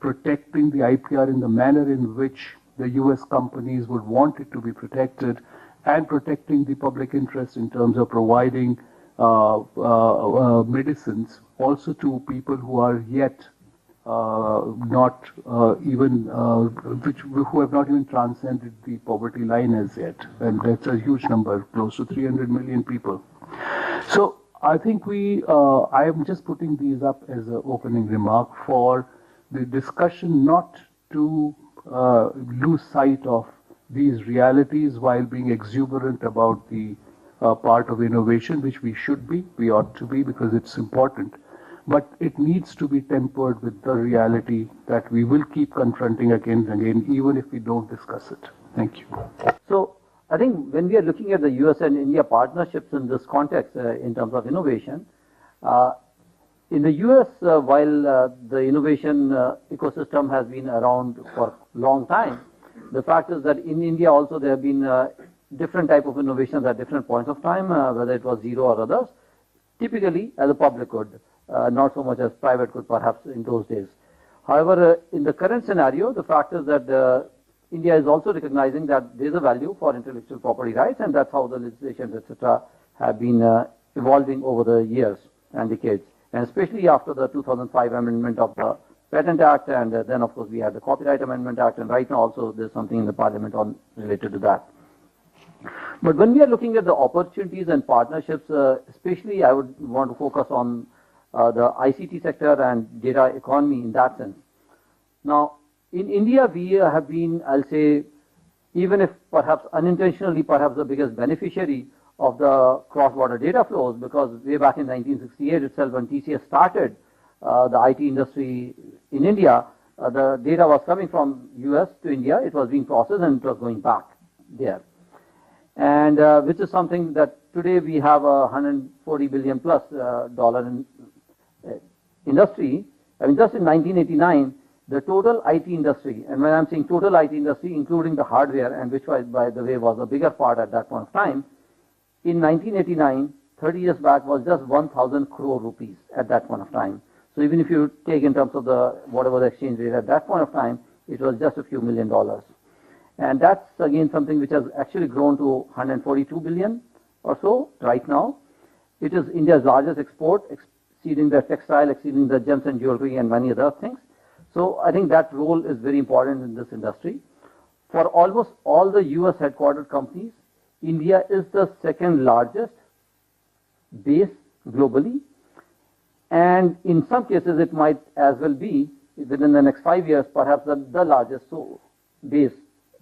protecting the IPR in the manner in which the US companies would want it to be protected, and protecting the public interest in terms of providing medicines also to people who are yet not even who have not even transcended the poverty line as yet, and that's a huge number, close to 300 million people. So I think I am just putting these up as an opening remark for the discussion, not to lose sight of these realities while being exuberant about the part of innovation, which we ought to be, because it's important. But it needs to be tempered with the reality that we will keep confronting again and again, even if we don't discuss it. Thank you. So I think when we are looking at the US and India partnerships in this context, in terms of innovation, in the US, while the innovation ecosystem has been around for a long time, the fact is that in India also there have been different type of innovations at different points of time, whether it was zero or others, typically as a public good. Not so much as private good perhaps in those days. However, in the current scenario, the fact is that India is also recognizing that there is a value for intellectual property rights, and that's how the legislation, etc., have been evolving over the years and decades, and especially after the 2005 amendment of the Patent Act, and then of course we had the Copyright Amendment Act, and right now also there's something in the Parliament related to that. But when we are looking at the opportunities and partnerships, especially I would want to focus on the ICT sector and data economy in that sense. Now, in India, we have been, I'll say, even if perhaps unintentionally, perhaps the biggest beneficiary of the cross-border data flows, because way back in 1968 itself, when TCS started the IT industry in India, the data was coming from US to India, it was being processed and it was going back there. And which is something that today we have a $140 billion plus dollar industry. I mean, just in 1989, the total IT industry, and when I'm saying total IT industry, including the hardware, and which was, by the way, was a bigger part at that point of time, in 1989, 30 years back, was just 1,000 crore rupees at that point of time. So even if you take in terms of whatever the exchange rate at that point of time, it was just a few $1 million. And that's again something which has actually grown to 142 billion or so right now. It is India's largest export, exceeding the textile, exceeding the gems and jewelry and many other things. So I think that role is very important in this industry. for almost all the US headquartered companies, India is the second largest base globally. And in some cases, it might as well be, within the next 5 years, perhaps the largest base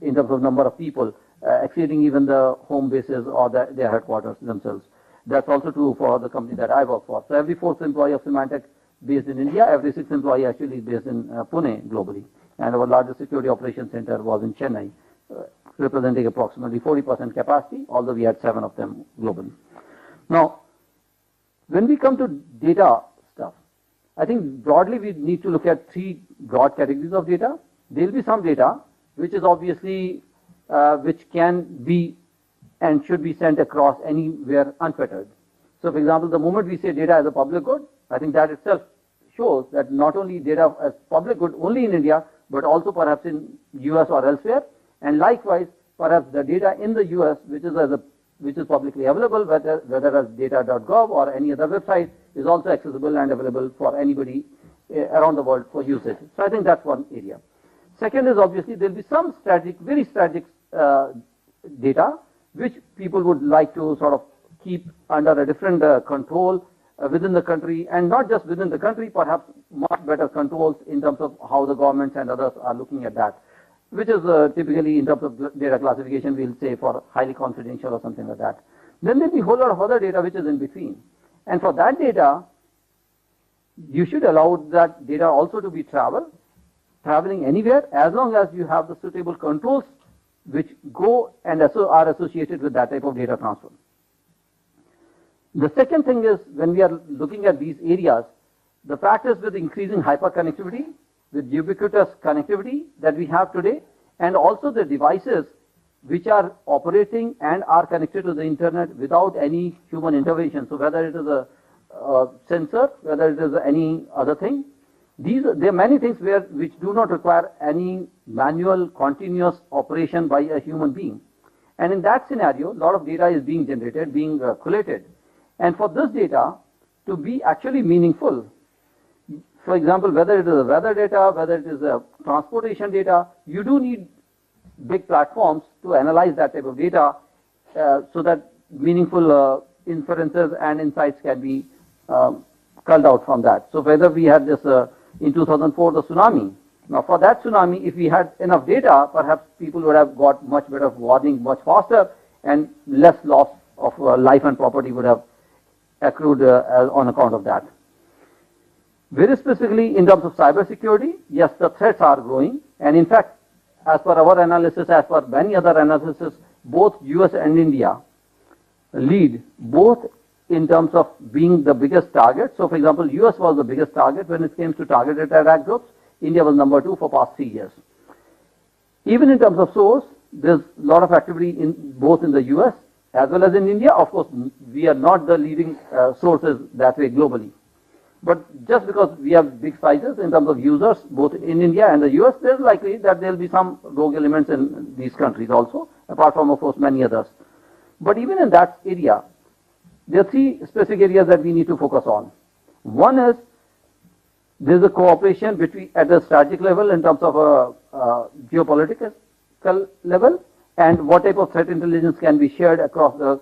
in terms of number of people, exceeding even the home bases or their headquarters themselves. That's also true for the company that I work for. So every fourth employee of Symantec based in India, every sixth employee actually based in Pune globally. And our largest security operations center was in Chennai, representing approximately 40% capacity, although we had 7 of them globally. Now, when we come to data stuff, I think broadly we need to look at 3 broad categories of data. There will be some data which is obviously, which can be and should be sent across anywhere unfettered. So for example, the moment we say data as a public good, I think that itself shows that not only data as public good only in India, but also perhaps in US or elsewhere, and likewise perhaps the data in the US which is publicly available, whether as data.gov or any other website, is also accessible and available for anybody around the world for usage. So I think that's one area. Second is obviously there will be some strategic, very strategic data which people would like to sort of keep under a different control within the country, and not just within the country, perhaps much better controls in terms of how the governments and others are looking at that, which is typically in terms of data classification, we'll say for highly confidential or something like that. Then there'll be a whole lot of other data which is in between. And for that data, you should allow that data also to be traveling anywhere, as long as you have the suitable controls which go and are associated with that type of data transfer. The second thing is, when we are looking at these areas, the fact is with increasing hyperconnectivity, with ubiquitous connectivity that we have today, and also the devices which are operating and are connected to the internet without any human intervention. So whether it is a sensor, whether it is any other thing, there are many things which do not require any manual continuous operation by a human being. And in that scenario, a lot of data is being generated, being collated. And for this data to be actually meaningful, for example, whether it is a weather data, whether it is a transportation data, you do need big platforms to analyze that type of data so that meaningful inferences and insights can be culled out from that. So whether we had this in 2004, the tsunami. Now for that tsunami, if we had enough data, perhaps people would have got much better warning much faster, and less loss of life and property would have accrued on account of that. Very specifically in terms of cybersecurity, yes, the threats are growing, and in fact, as per our analysis, as per many other analysis, both US and India lead both in terms of being the biggest target. So for example, US was the biggest target when it came to targeted attack groups. India was number 2 for past 3 years. Even in terms of source, there's a lot of activity in both in the US as well as in India. Of course, we are not the leading sources that way globally. But just because we have big sizes in terms of users, both in India and the US, there's likely that there'll be some rogue elements in these countries also, apart from, of course, many others. But even in that area, there are 3 specific areas that we need to focus on. One is there's a cooperation between at the strategic level in terms of a geopolitical level, and what type of threat intelligence can be shared across the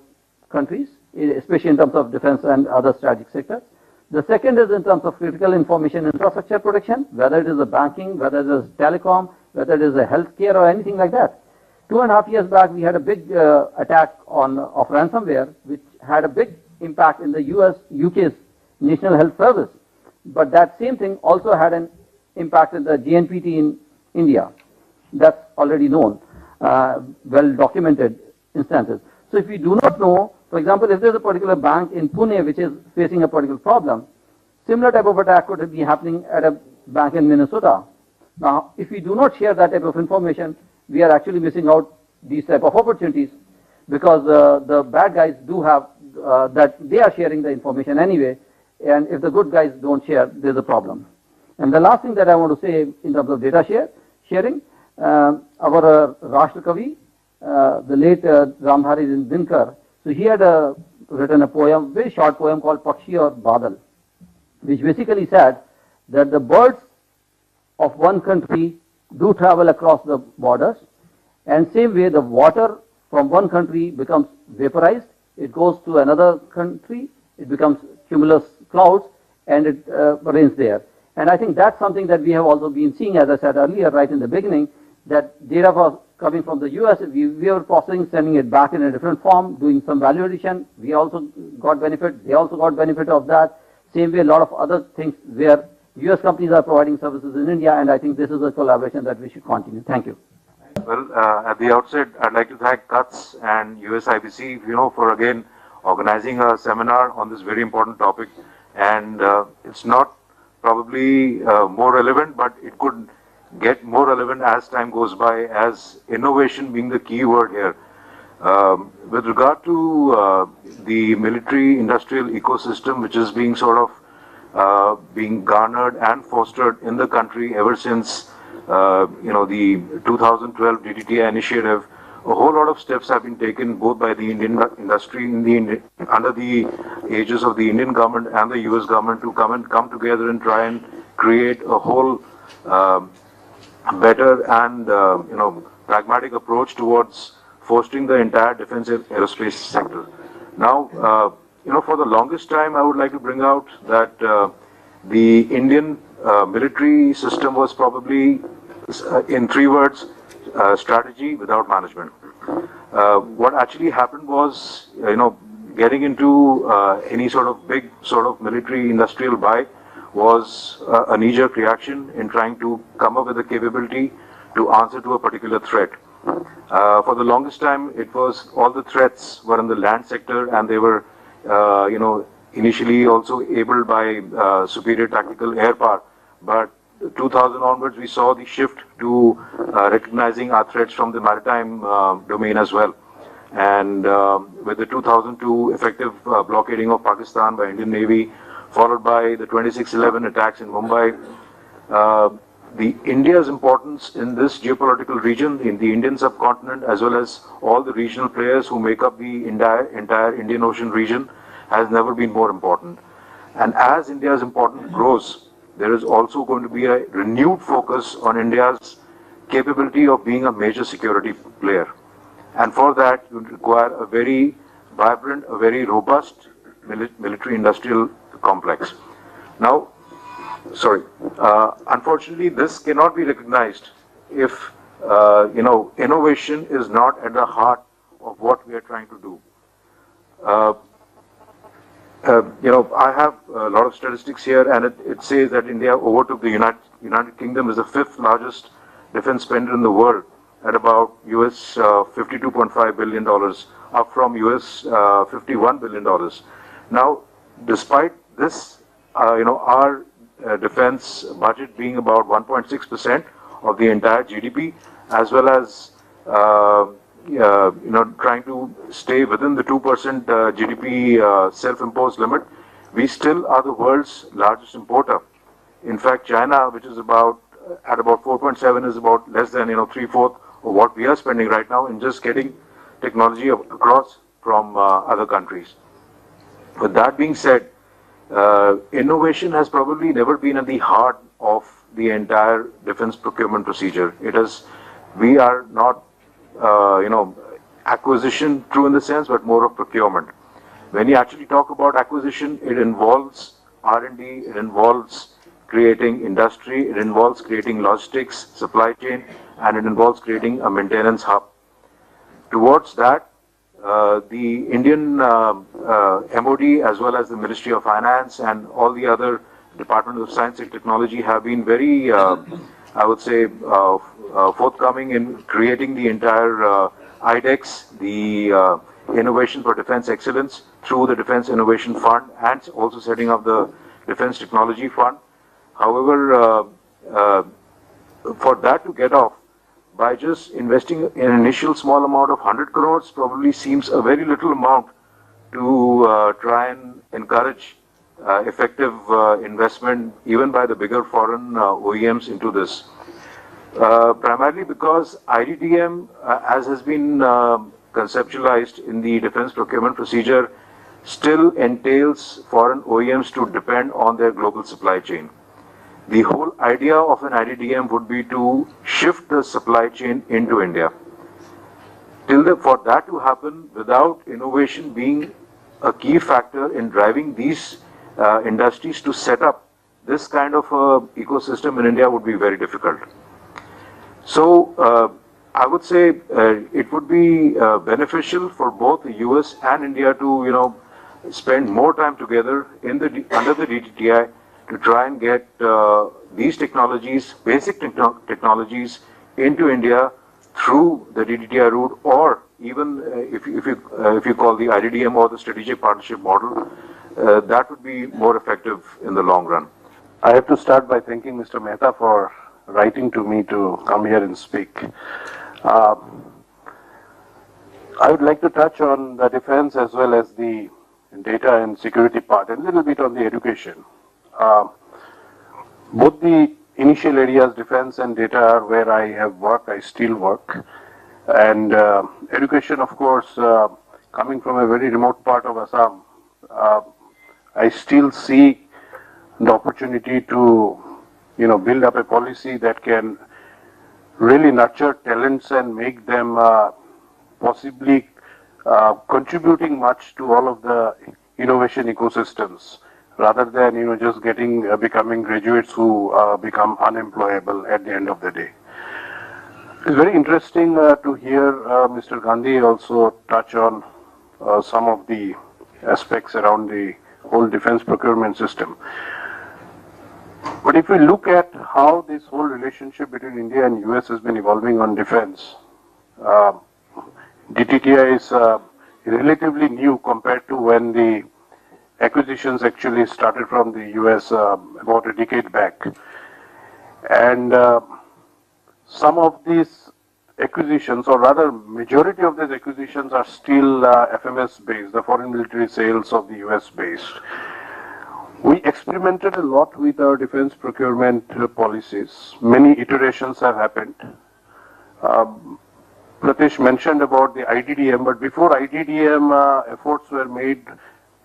countries, especially in terms of defense and other strategic sectors. The second is in terms of critical information infrastructure protection, whether it is a banking, whether it is telecom, whether it is a healthcare or anything like that. 2.5 years back, we had a big attack of ransomware, which had a big impact in the UK's National Health Service. But that same thing also had an impact in the GNPT in India. That's already known, well documented instances. So if we do not know, for example, if there's a particular bank in Pune which is facing a particular problem, similar type of attack could be happening at a bank in Minnesota. Now, if we do not share that type of information, we are actually missing out these type of opportunities, because the bad guys do have that they are sharing the information anyway, and if the good guys don't share, there's a problem. And the last thing that I want to say in terms of data sharing, our Rashtrakavi, the late Ramdhari Dinkar, so he had written a poem, very short poem called Pakshi or Badal, which basically said that the birds of one country do travel across the borders, And same way, the water from one country becomes vaporized, it goes to another country, it becomes cumulus clouds, and it rains there. And I think that's something that we have also been seeing, as I said earlier, right in the beginning, that data was coming from the US, we were processing, sending it back in a different form, doing some value addition. We also got benefit, they also got benefit of that. Same way, a lot of other things where US companies are providing services in India, and I think this is a collaboration that we should continue. Thank you. Well, at the outset, I'd like to thank CUTS and USIBC, for again organizing a seminar on this very important topic. And it's not probably more relevant, but it could get more relevant as time goes by, as innovation being the key word here. With regard to the military-industrial ecosystem, which is being sort of being garnered and fostered in the country ever since the 2012 DDTI initiative, a whole lot of steps have been taken both by the Indian industry under the aegis of the Indian government and the US government to come together and try and create a whole better and pragmatic approach towards fostering the entire defense and aerospace sector. Now, for the longest time, I would like to bring out that the Indian military system was probably, in 3 words, strategy without management. What actually happened was, getting into any sort of big sort of military industrial buy was a knee-jerk reaction in trying to come up with a capability to answer to a particular threat. For the longest time, it was all the threats were in the land sector, and they were, initially also abled by superior tactical air power. But 2000 onwards, we saw the shift to recognizing our threats from the maritime domain as well. And with the 2002 effective blockading of Pakistan by Indian Navy, followed by the 26/11 attacks in Mumbai, India's importance in this geopolitical region, in the Indian subcontinent, as well as all the regional players who make up the entire Indian Ocean region, has never been more important. And as India's importance grows, there is also going to be a renewed focus on India's capability of being a major security player. And for that, you require a very vibrant, a very robust military-industrial complex. Now, unfortunately, this cannot be recognized if, innovation is not at the heart of what we are trying to do. I have a lot of statistics here, and it says that India overtook the United Kingdom as the 5th largest defense spender in the world at about US $52.5 billion, up from US $51 billion. Now, despite this, our defense budget being about 1.6% of the entire GDP, as well as trying to stay within the 2% GDP self-imposed limit, we still are the world's largest importer. In fact, China, which is at about 4.7, is about less than 3/4 of what we are spending right now in just getting technology across from other countries. With that being said, innovation has probably never been at the heart of the entire defense procurement procedure. We are not, acquisition true in the sense, but more of procurement. When you actually talk about acquisition, it involves R&D, it involves creating industry, it involves creating logistics, supply chain, and it involves creating a maintenance hub. Towards that, the Indian MOD, as well as the Ministry of Finance and all the other Departments of Science and Technology, have been very, I would say, forthcoming in creating the entire IDEX, the Innovation for Defense Excellence, through the Defense Innovation Fund, and also setting up the Defense Technology Fund. However, for that to get off, by just investing in an initial small amount of 100 crores probably seems a very little amount to try and encourage effective investment even by the bigger foreign OEMs into this. Primarily because IDDM, as has been conceptualized in the defense procurement procedure, still entails foreign OEMs to depend on their global supply chain. The whole idea of an IDDM would be to shift the supply chain into India. For that to happen without innovation being a key factor in driving these industries to set up this kind of ecosystem in India would be very difficult. So I would say it would be beneficial for both the US and India to, spend more time together under the DTTI to try and get these technologies, basic technologies, into India through the DTTI route, or even if you call the IDDM or the strategic partnership model, that would be more effective in the long run. I have to start by thanking Mr. Mehta for writing to me to come here and speak. I would like to touch on the defense as well as the data and security part, and a little bit on the education. Both the initial areas, defense and data, are where I have worked, I still work. And education, of course, coming from a very remote part of Assam, I still see the opportunity to, build up a policy that can really nurture talents and make them possibly contributing much to all of the innovation ecosystems, rather than just becoming graduates who become unemployable at the end of the day. It's very interesting to hear Mr. Gandhi also touch on some of the aspects around the whole defense procurement system. But if we look at how this whole relationship between India and US has been evolving on defense, DTTI is relatively new compared to when the acquisitions actually started from the US about a decade back. And some of these acquisitions, or rather majority of these acquisitions, are still FMS based, the foreign military sales of the US based. We experimented a lot with our defense procurement policies. Many iterations have happened. Pratish mentioned about the IDDM, but before IDDM, efforts were made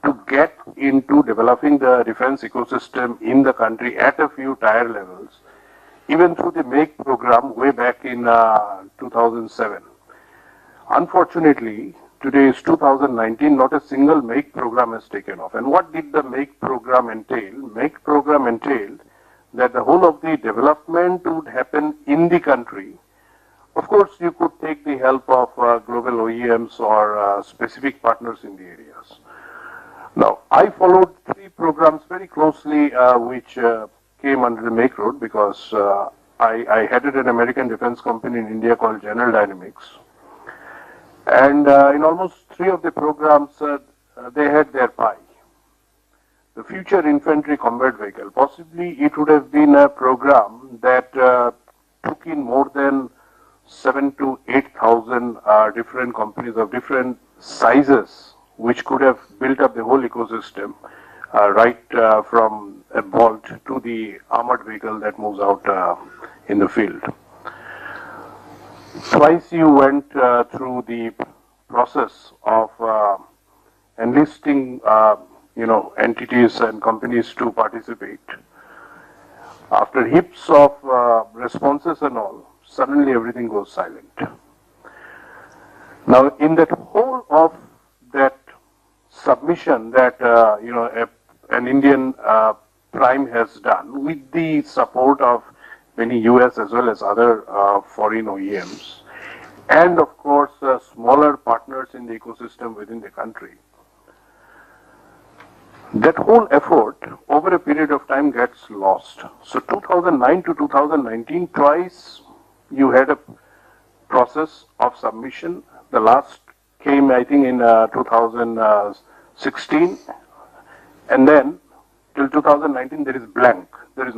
to get into developing the defense ecosystem in the country at a few tier levels, even through the MAKE program way back in 2007. Unfortunately, today is 2019, not a single MAKE program has taken off. And what did the MAKE program entail? MAKE program entailed that the whole of the development would happen in the country. Of course, you could take the help of global OEMs or specific partners in the areas. Now, I followed 3 programs very closely which came under the MAKE route, because I headed an American defense company in India called General Dynamics. And in almost 3 of the programs, they had their pie. The Future Infantry Combat Vehicle, possibly it would have been a program that took in more than 7,000 to 8,000 different companies of different sizes, which could have built up the whole ecosystem, right from a bolt to the armored vehicle that moves out in the field. Twice you went through the process of enlisting, entities and companies to participate. After heaps of responses and all, suddenly everything goes silent. Now, in that whole of that submission that an Indian prime has done with the support of many US as well as other foreign OEMs, and of course smaller partners in the ecosystem within the country, that whole effort over a period of time gets lost. So 2009 to 2019, twice you had a process of submission. The last came, I think, in 2016, and then till 2019 there is blank. There is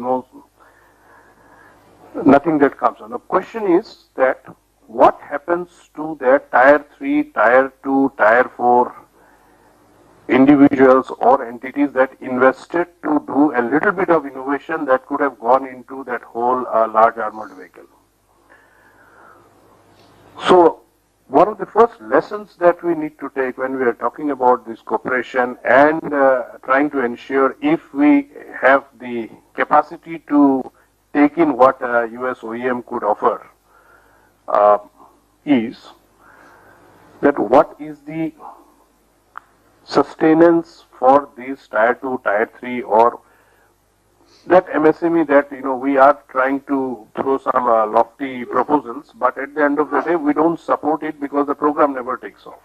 nothing that comes on. The question is that what happens to their tier 3, tier 2, tier 4 individuals or entities that invested to do a little bit of innovation that could have gone into that whole large armored vehicle. So one of the first lessons that we need to take when we are talking about this cooperation and trying to ensure if we have the capacity to take in what a US OEM could offer is that what is the sustenance for these tier 2, tier 3 or that MSME that we are trying to throw some lofty proposals, but at the end of the day we don't support it because the program never takes off.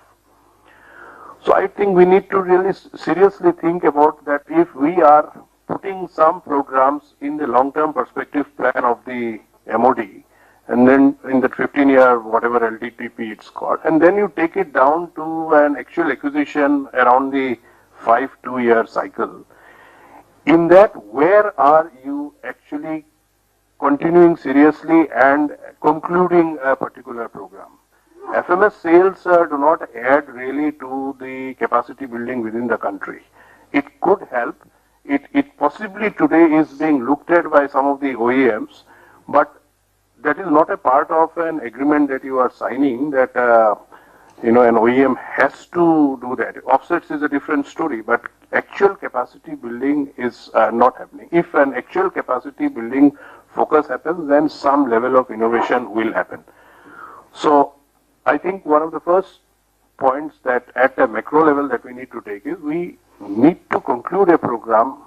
So I think we need to really seriously think about that if we are putting some programs in the long-term perspective plan of the MOD and then in the 15-year whatever LTTP it's called, and then you take it down to an actual acquisition around the 5 2-year cycle. In that, where are you actually continuing seriously and concluding a particular program? FMS sales do not add really to the capacity building within the country. It could help. It possibly today is being looked at by some of the OEMs, but that is not a part of an agreement that you are signing that an OEM has to do that. Offsets is a different story, but actual capacity building is not happening. If an actual capacity building focus happens, then some level of innovation will happen. So I think one of the first points that at a macro level that we need to take is we need to conclude a program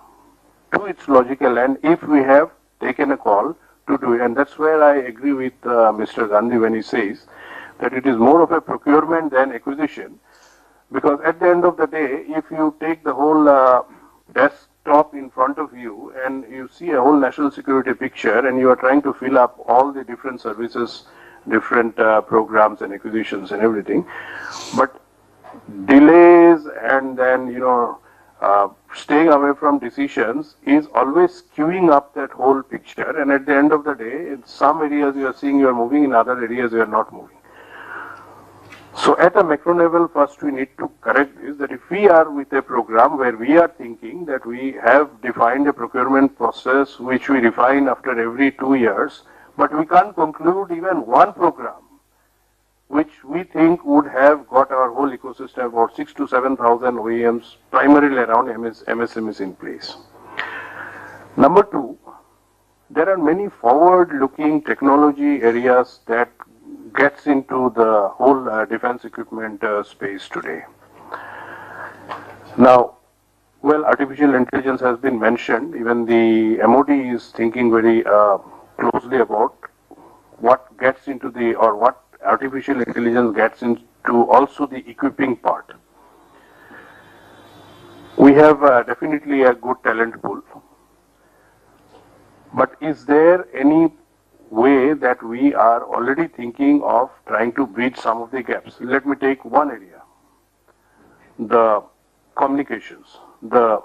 to its logical end if we have taken a call to do it. And that's where I agree with Mr. Gandhi when he says that it is more of a procurement than acquisition. Because at the end of the day, if you take the whole desktop in front of you and you see a whole national security picture and you are trying to fill up all the different services, different programs and acquisitions and everything, but delays and then staying away from decisions is always skewing up that whole picture, and at the end of the day in some areas you are seeing you are moving, in other areas you are not moving. So at a macro level, first we need to correct this, that if we are with a program where we are thinking that we have defined a procurement process which we refine after every 2 years, but we can't conclude even one program which we think would have got our whole ecosystem, about 6,000 to 7,000 OEMs, primarily around MSMEs in place. Number two, there are many forward-looking technology areas that gets into the whole defense equipment space today. Now, well, artificial intelligence has been mentioned. Even the MOD is thinking very closely about what gets into the, or what artificial intelligence gets into also the equipping part. We have definitely a good talent pool. But is there any way that we are already thinking of trying to bridge some of the gaps? Let me take one area. The communications. The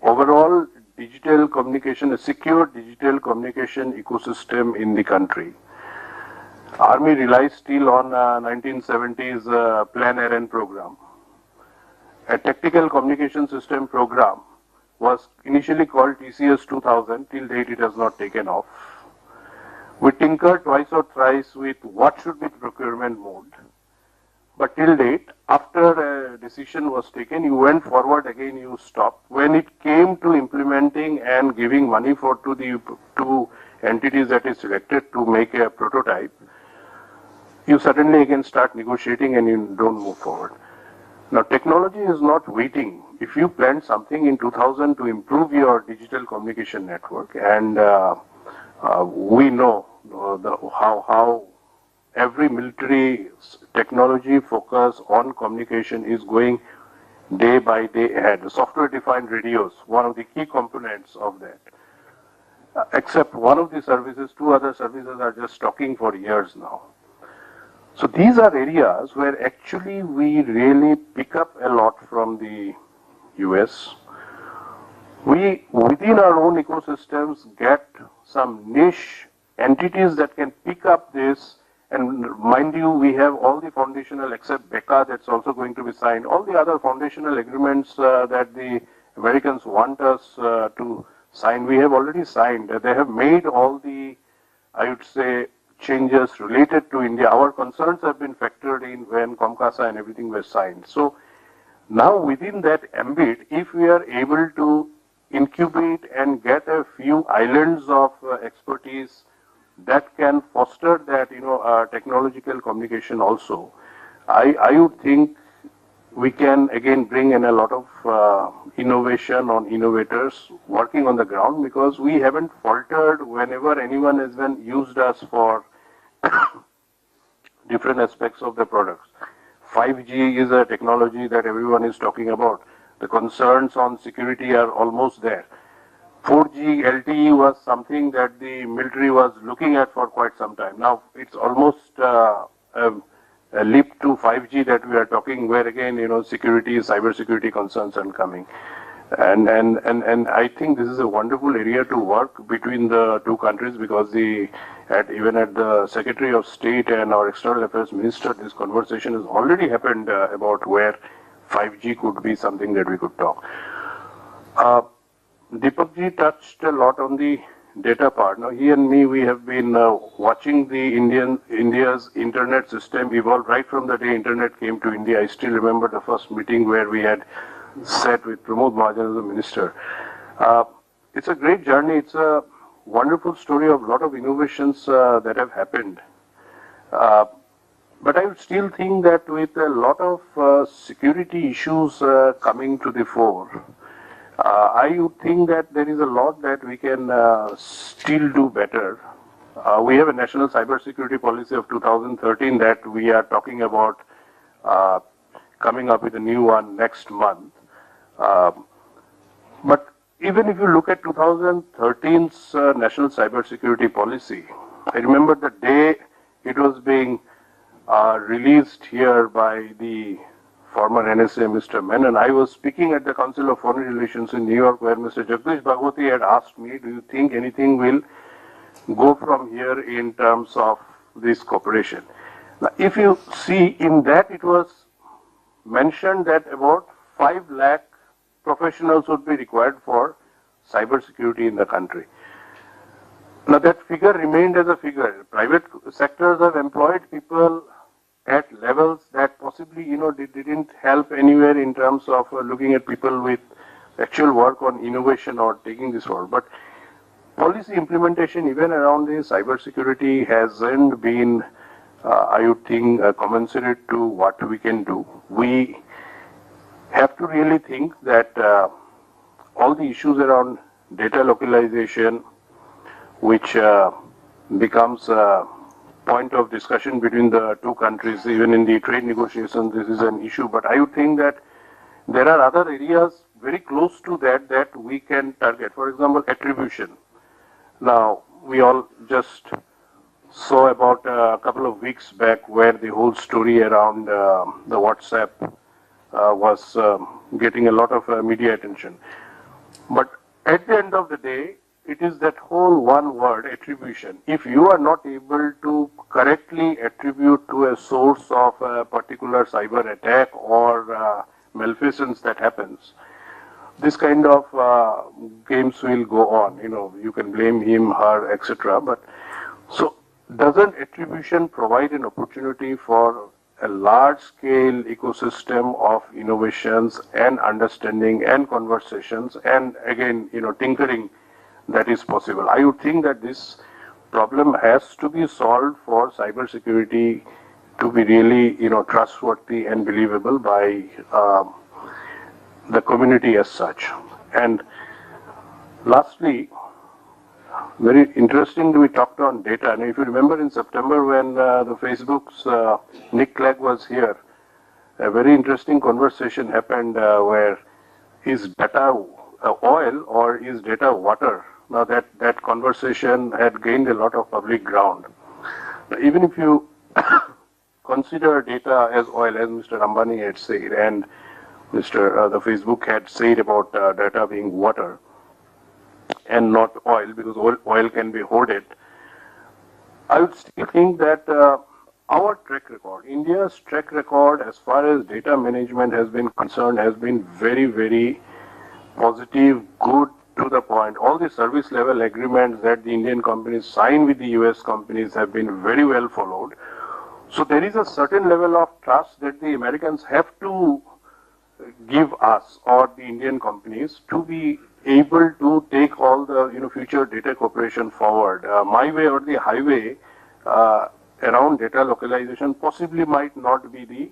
overall digital communication, a secure digital communication ecosystem in the country. Army relies still on 1970s Plan RN program. A tactical communication system program was initially called TCS 2000. Till date it has not taken off. We tinkered twice or thrice with what should be the procurement mode. But till date, after a decision was taken, you went forward again, you stopped. When it came to implementing and giving money to the two entities that is selected to make a prototype, you suddenly again start negotiating and you don't move forward. Now technology is not waiting. If you planned something in 2000 to improve your digital communication network, and we know how every military technology focus on communication is going day by day ahead. The software-defined radios, one of the key components of that. Except one of the services, two other services are just talking for years now. So these are areas where actually we really pick up a lot from the US. We, within our own ecosystems, get some niche entities that can pick up this. And mind you, we have all the foundational, except BECA, that's also going to be signed, all the other foundational agreements that the Americans want us to sign, we have already signed. They have made all the, I would say, changes related to India. Our concerns have been factored in when COMCASA and everything was signed. So now within that ambit, if we are able to incubate and get a few islands of expertise that can foster that, technological communication also, I would think we can again bring in a lot of innovation on innovators working on the ground, because we haven't faltered whenever anyone has been used us for different aspects of the products. 5G is a technology that everyone is talking about. The concerns on security are almost there. 4G LTE was something that the military was looking at for quite some time. Now it's almost a leap to 5G that we are talking, where again, security, cyber security concerns are coming. And I think this is a wonderful area to work between the two countries, because even at the Secretary of State and our External Affairs Minister, this conversation has already happened about where 5G could be something that we could talk. Deepakji touched a lot on the data part. Now, he and me, we have been watching the India's internet system evolve right from the day internet came to India. I still remember the first meeting where we had sat with Pramod Mahajan as the minister. It's a great journey. It's a wonderful story of a lot of innovations that have happened. But I would still think that with a lot of security issues coming to the fore, I would think that there is a lot that we can still do better. We have a national cybersecurity policy of 2013 that we are talking about coming up with a new one next month. But even if you look at 2013's national cybersecurity policy, I remember the day it was being released here by the former NSA, Mr. Menon. I was speaking at the Council of Foreign Relations in New York, where Mr. Jagdish Bhagwati had asked me, do you think anything will go from here in terms of this cooperation? Now, if you see in that, it was mentioned that about 5 lakh professionals would be required for cybersecurity in the country. Now, that figure remained as a figure. Private sectors have employed people at levels that possibly, they didn't help anywhere in terms of looking at people with actual work on innovation or taking this forward. But policy implementation, even around the cybersecurity, hasn't been, I would think, commensurate to what we can do. We have to really think that all the issues around data localization, which becomes a point of discussion between the two countries, even in the trade negotiations, this is an issue. But I would think that there are other areas very close to that that we can target. For example, attribution. Now, we all just saw about a couple of weeks back where the whole story around the WhatsApp was getting a lot of media attention. But at the end of the day, it is that whole one word, attribution. If you are not able to correctly attribute to a source of a particular cyber attack or malfeasance that happens, this kind of games will go on. You can blame him, her, etc. But so, doesn't attribution provide an opportunity for a large-scale ecosystem of innovations and understanding and conversations and again, tinkering that is possible? I would think that this problem has to be solved for cybersecurity to be really, trustworthy and believable by the community as such. And lastly, very interesting, we talked on data. And if you remember in September when the Facebook's Nick Clegg was here, a very interesting conversation happened where is data oil or is data water? Now that conversation had gained a lot of public ground. Even if you consider data as oil, as Mr. Ambani had said, and the Facebook had said about data being water and not oil, because oil can be hoarded, I would still think that our track record, India's track record as far as data management has been concerned, has been very, very positive, good, to the point. All the service level agreements that the Indian companies sign with the US companies have been very well followed. So there is a certain level of trust that the Americans have to give us or the Indian companies to be able to take all the future data cooperation forward. My way or the highway around data localization possibly might not be the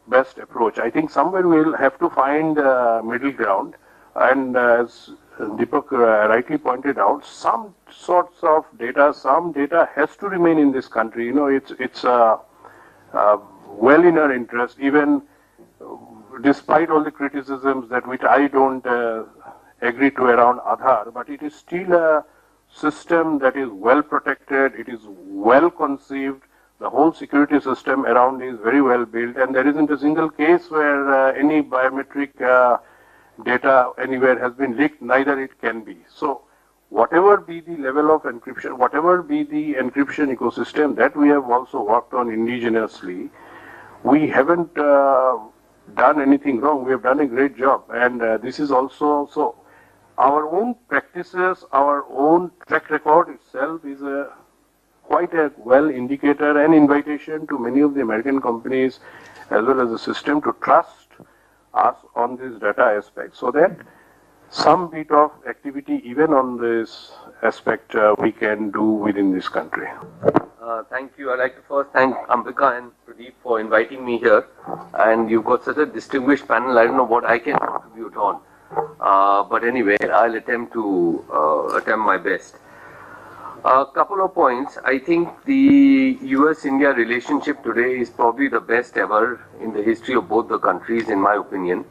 best approach. I think somewhere we'll have to find middle ground, and as Deepak rightly pointed out, some sorts of data, some data has to remain in this country. You know, it's well in our interest, even despite all the criticisms that which I don't agree to around Aadhaar, but it is still a system that is well protected, it is well conceived, the whole security system around is very well built, and there isn't a single case where any biometric data anywhere has been leaked, neither it can be. So whatever be the level of encryption, whatever be the encryption ecosystem that we have also worked on indigenously, we haven't done anything wrong. We have done a great job, and this is also so. Our own practices, our own track record itself is quite a well indicator and invitation to many of the American companies as well as the system to trust us on this data aspect, so that some bit of activity even on this aspect we can do within this country. Thank you. I'd like to first thank Ambika and Pradeep for inviting me here, and you've got such a distinguished panel. I don't know what I can contribute on, but anyway, I'll attempt my best. A couple of points. I think the US-India relationship today is probably the best ever in the history of both the countries, in my opinion.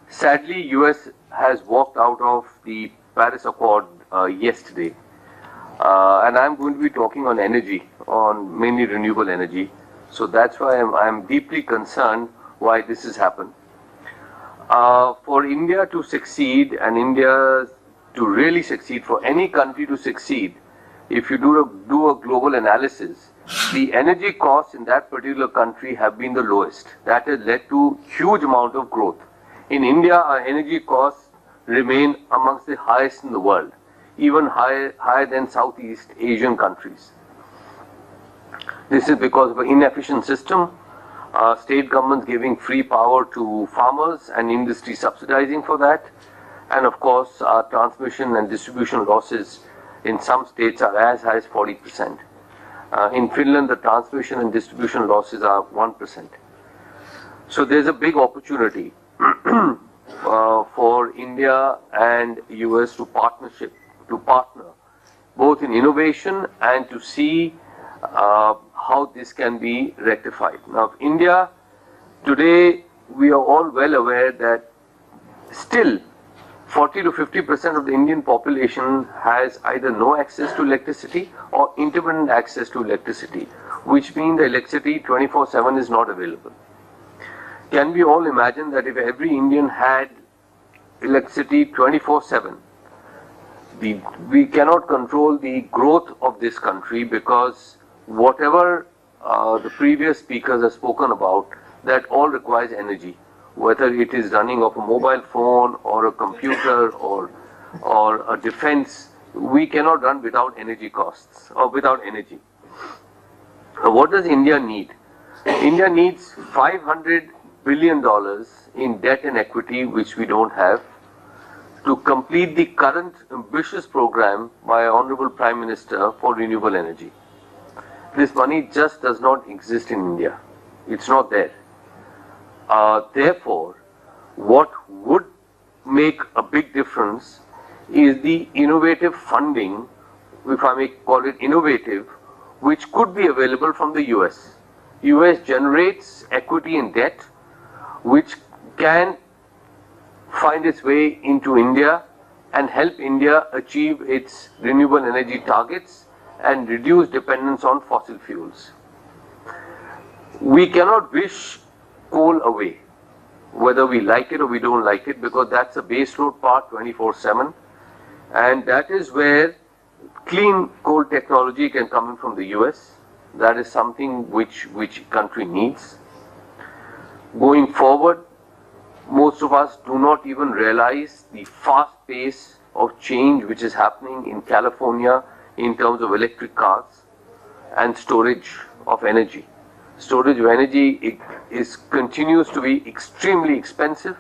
Sadly, US has walked out of the Paris Accord yesterday. And I'm going to be talking on energy, on mainly renewable energy. So that's why I'm deeply concerned why this has happened. For India to succeed, and India to really succeed, for any country to succeed, if you do a global analysis, the energy costs in that particular country have been the lowest. That has led to huge amount of growth. In India, our energy costs remain amongst the highest in the world, even higher than Southeast Asian countries. This is because of an inefficient system, state governments giving free power to farmers and industry subsidizing for that, and of course our transmission and distribution losses in some states are as high as 40%. In Finland, the transmission and distribution losses are 1%. So there's a big opportunity for India and US to partner, both in innovation and to see how this can be rectified. Now, India, today we are all well aware that still 40 to 50% of the Indian population has either no access to electricity or intermittent access to electricity, which means the electricity 24/7 is not available. Can we all imagine that if every Indian had electricity 24/7, we cannot control the growth of this country, because whatever the previous speakers have spoken about, that all requires energy, whether it is running of a mobile phone or a computer or a defense. We cannot run without energy costs or without energy. What does India need? India needs $500 billion in debt and equity, which we don't have, to complete the current ambitious program by our Honorable Prime Minister for renewable energy. This money just does not exist in India. It's not there. Therefore, what would make a big difference is the innovative funding, if I may call it innovative, which could be available from the US. US generates equity and debt, which can find its way into India and help India achieve its renewable energy targets and reduce dependence on fossil fuels. We cannot wish coal away, whether we like it or we don't like it, because that's a base load part 24/7, and that is where clean coal technology can come in from the US. That is something which country needs. Going forward, most of us do not even realize the fast pace of change which is happening in California in terms of electric cars and storage of energy. Storage of energy continues to be extremely expensive,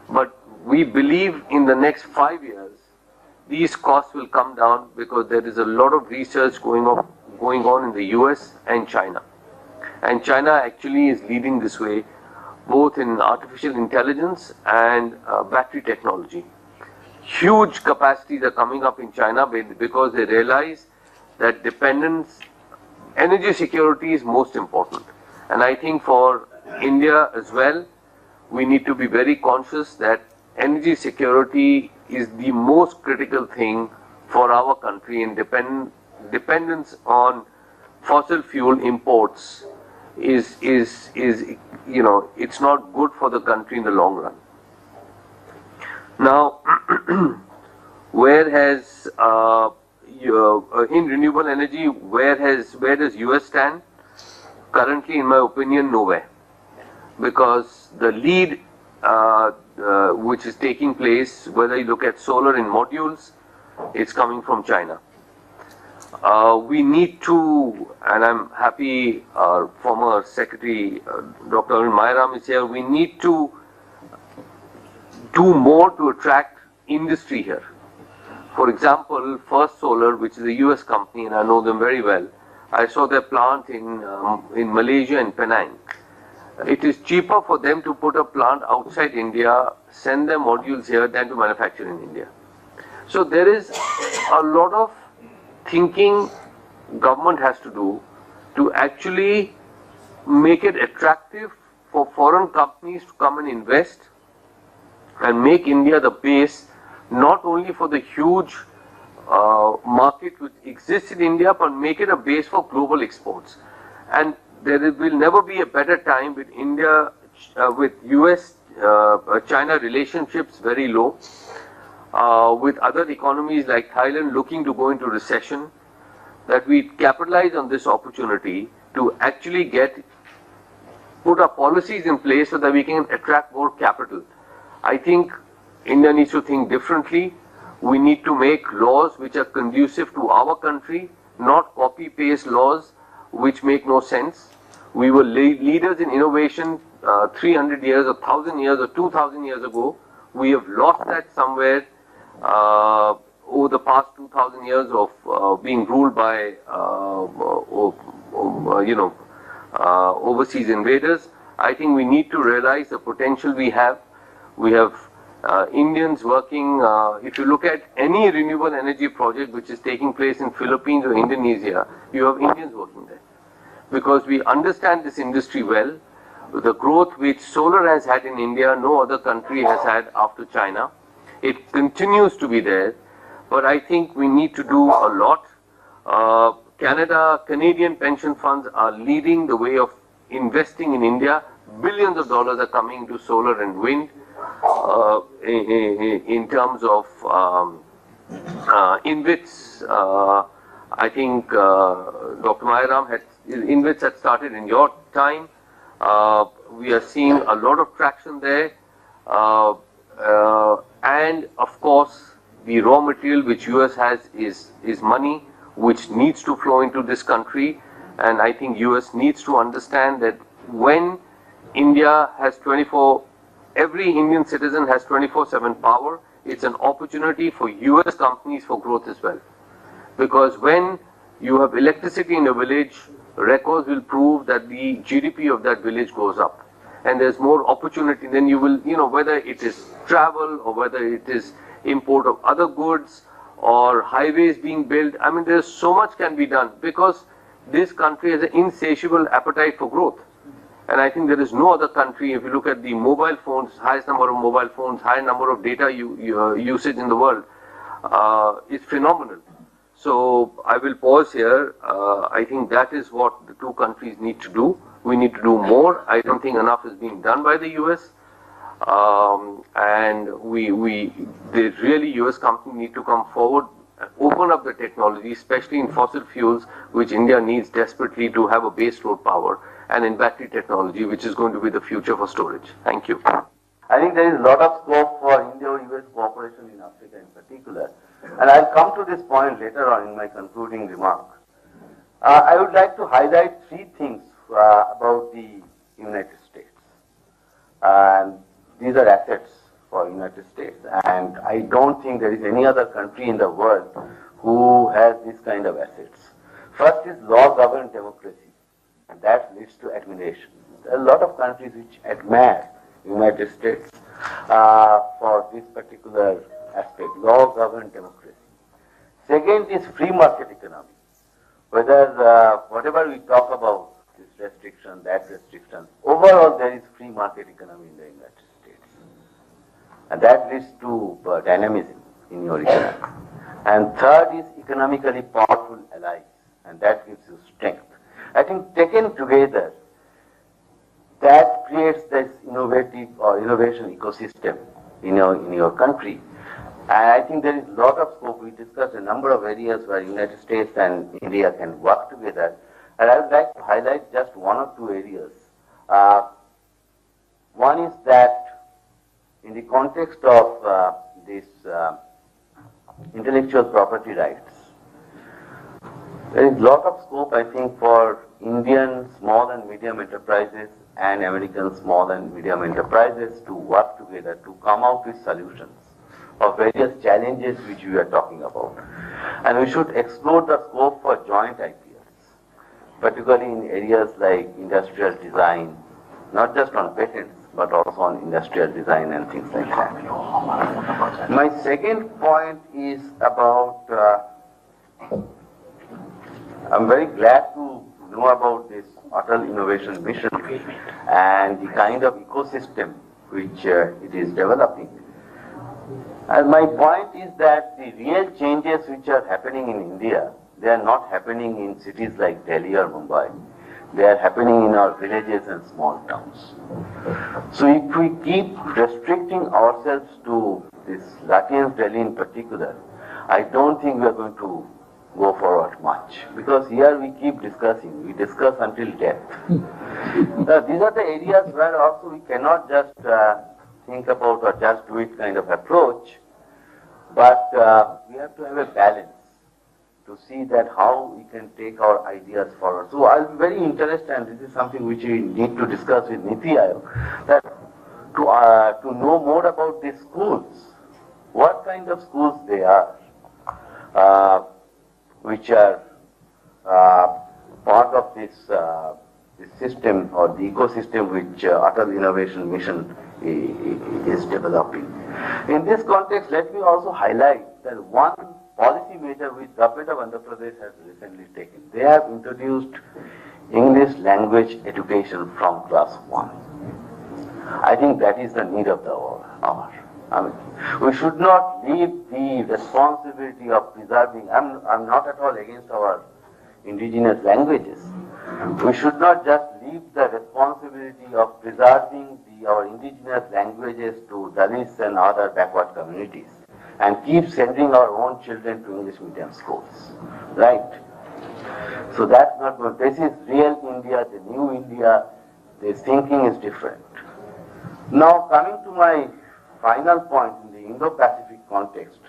but we believe in the next 5 years these costs will come down, because there is a lot of research going going on in the US and China. And China actually is leading this way, both in artificial intelligence and battery technology. Huge capacities are coming up in China because they realize that energy security is most important. And I think for India as well, we need to be very conscious that energy security is the most critical thing for our country, and dependence on fossil fuel imports is it's not good for the country in the long run. Now, where has in renewable energy, where does US stand? Currently, in my opinion, nowhere, because the lead which is taking place, whether you look at solar in modules, it's coming from China. We need to, and I'm happy our former Secretary Dr. Arvind Mairam is here, we need to do more to attract industry here. For example, First Solar, which is a US company, and I know them very well, I saw their plant in Malaysia and Penang. It is cheaper for them to put a plant outside India, send their modules here, than to manufacture in India. So there is a lot of thinking government has to do to actually make it attractive for foreign companies to come and invest and make India the base, not only for the huge market which exists in India, but make it a base for global exports. And there will never be a better time with India, with US-China relationships very low, with other economies like Thailand looking to go into recession, that we capitalize on this opportunity to actually put our policies in place so that we can attract more capital. I think India needs to think differently. We need to make laws which are conducive to our country, not copy-paste laws which make no sense. We were leaders in innovation 300 years, 1,000 years, or 2,000 years ago. We have lost that somewhere over the past 2,000 years of being ruled by overseas invaders. I think we need to realize the potential we have. We have Indians working, if you look at any renewable energy project which is taking place in Philippines or Indonesia, you have Indians working there. Because we understand this industry well. The growth which solar has had in India, no other country has had after China. It continues to be there, but I think we need to do a lot. Canadian pension funds are leading the way of investing in India. Billions of dollars are coming into solar and wind. In terms of INVITs, I think Dr. Mairam INVITs had started in your time. We are seeing a lot of traction there. And of course, the raw material which US has is money, which needs to flow into this country. And I think US needs to understand that when India has every Indian citizen has 24/7 power, it's an opportunity for US companies for growth as well. Because when you have electricity in a village, records will prove that the GDP of that village goes up. And there's more opportunity, then you will, whether it is travel or whether it is import of other goods or highways being built. I mean, there's so much can be done because this country has an insatiable appetite for growth. And I think there is no other country, if you look at the mobile phones, highest number of mobile phones, high number of data usage in the world, is phenomenal. So I will pause here. I think that is what the two countries need to do. We need to do more. I don't think enough is being done by the US. And the really US companies need to come forward, open up the technology, especially in fossil fuels, which India needs desperately to have a base load power, and in battery technology, which is going to be the future for storage. Thank you. I think there is a lot of scope for Indo-US cooperation in Africa in particular. And I'll come to this point later on in my concluding remark. I would like to highlight three things about the United States. And these are assets for United States. And I don't think there is any other country in the world who has this kind of assets. First is law-governed democracy, and that leads to admiration. There are a lot of countries which admire United States for this particular aspect, law-governed democracy. Second is free market economy. Whether whatever we talk about, this restriction, that restriction, overall there is free market economy in the United States. And that leads to dynamism in your economy. And third is economically powerful allies, and that gives you strength. I think taken together, that creates this innovative or innovation ecosystem in your country. And I think there is a lot of scope. We discussed a number of areas where United States and India can work together. And I would like to highlight just one or two areas. One is that in the context of this intellectual property rights, there is a lot of scope, I think, for Indian small and medium enterprises and American small and medium enterprises to work together to come out with solutions of various challenges which we are talking about. And we should explore the scope for joint IPRs, particularly in areas like industrial design, not just on patents, but also on industrial design and things like that. My second point is about, I'm very glad to know about this Atal Innovation Mission and the kind of ecosystem which it is developing. And my point is that the real changes which are happening in India, they are not happening in cities like Delhi or Mumbai. They are happening in our villages and small towns. So if we keep restricting ourselves to this Latins Delhi in particular, I don't think we are going to go forward much. Because here we keep discussing, we discuss until death. These are the areas where also we cannot just think about or just do it kind of approach, but we have to have a balance to see that how we can take our ideas forward. So I'll be very interested, and this is something which we need to discuss with Niti Aayog, that to know more about these schools, what kind of schools they are, which are part of this system or the ecosystem which Atal Innovation Mission is developing. In this context, let me also highlight that one policy measure which government of Andhra Pradesh has recently taken. They have introduced English language education from class 1. I think that is the need of the hour. I mean, we should not leave the responsibility of preserving. I'm not at all against our indigenous languages. We should not just leave the responsibility of preserving our indigenous languages to Dalits and other backward communities and keep sending our own children to English medium schools. Right? So that's not good. This is real India, the new India. This thinking is different. Now coming to my final point in the Indo-Pacific context,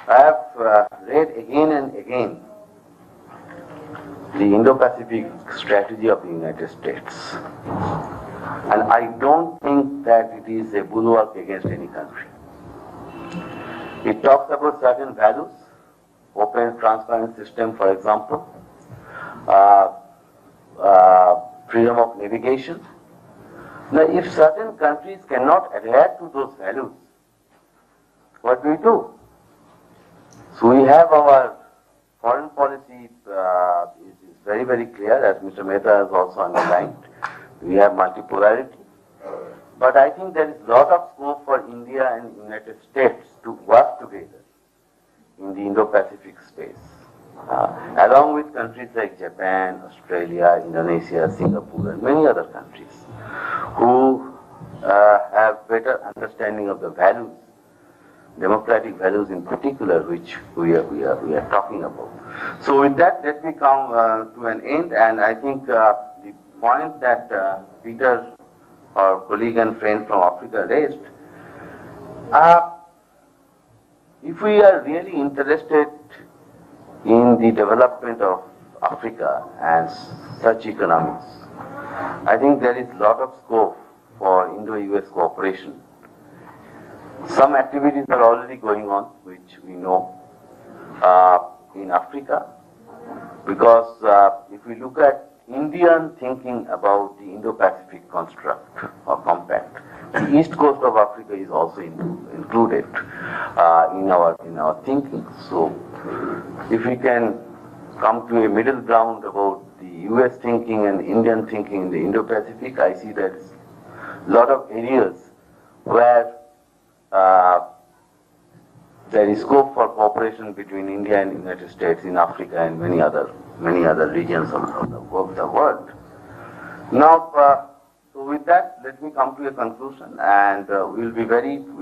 I have read again and again the Indo-Pacific strategy of the United States. And I don't think that it is a bulwark against any country. It talks about certain values, open, transparent system, for example, freedom of navigation. Now, if certain countries cannot adhere to those values, what do we do? So we have our foreign policy is very, very clear, as Mr. Mehta has also underlined. We have multipolarity. But I think there is a lot of scope for India and United States to work together in the Indo-Pacific space, along with countries like Japan, Australia, Indonesia, Singapore, and many other countries who have better understanding of the values, democratic values in particular, which we are talking about. So with that, let me come to an end, and I think the point that Peter, our colleague and friend from Africa, raised, if we are really interested in the development of Africa and such economies, I think there is a lot of scope for Indo-US cooperation. Some activities are already going on, which we know in Africa, because if we look at Indian thinking about the Indo-Pacific construct or compact, the east coast of Africa is also included in our thinking. So, if we can come to a middle ground about the US thinking and Indian thinking in the Indo-Pacific, I see that a lot of areas where there is scope for cooperation between India and United States in Africa and many other regions of the world. Now, so with that, let me come to a conclusion, and we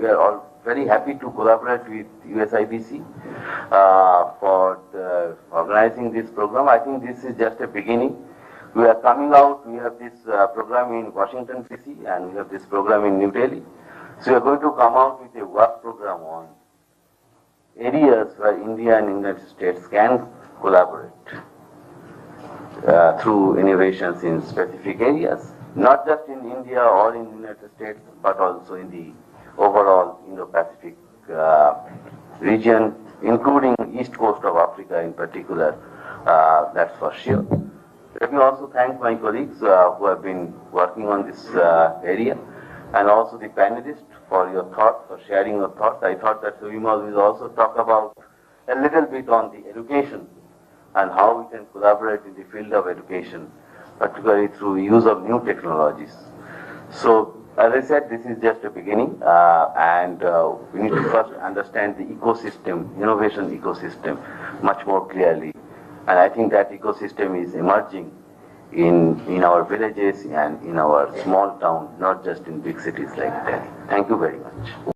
are all very happy to collaborate with USIBC for organizing this program. I think this is just a beginning. We are coming out, we have this program in Washington DC and we have this program in New Delhi. So we are going to come out with a work program on areas where India and United States can collaborate through innovations in specific areas, not just in India or in the United States, but also in the overall Indo-Pacific region, including east coast of Africa in particular, that's for sure. Let me also thank my colleagues who have been working on this area, and also the panelists for your thoughts, for sharing your thoughts. I thought that Vimal will also talk about a little bit on the education and how we can collaborate in the field of education, particularly through use of new technologies. So, as I said, this is just a beginning, and we need to first understand the ecosystem, innovation ecosystem, much more clearly. And I think that ecosystem is emerging in our villages and in our small towns, not just in big cities like Delhi. Thank you very much.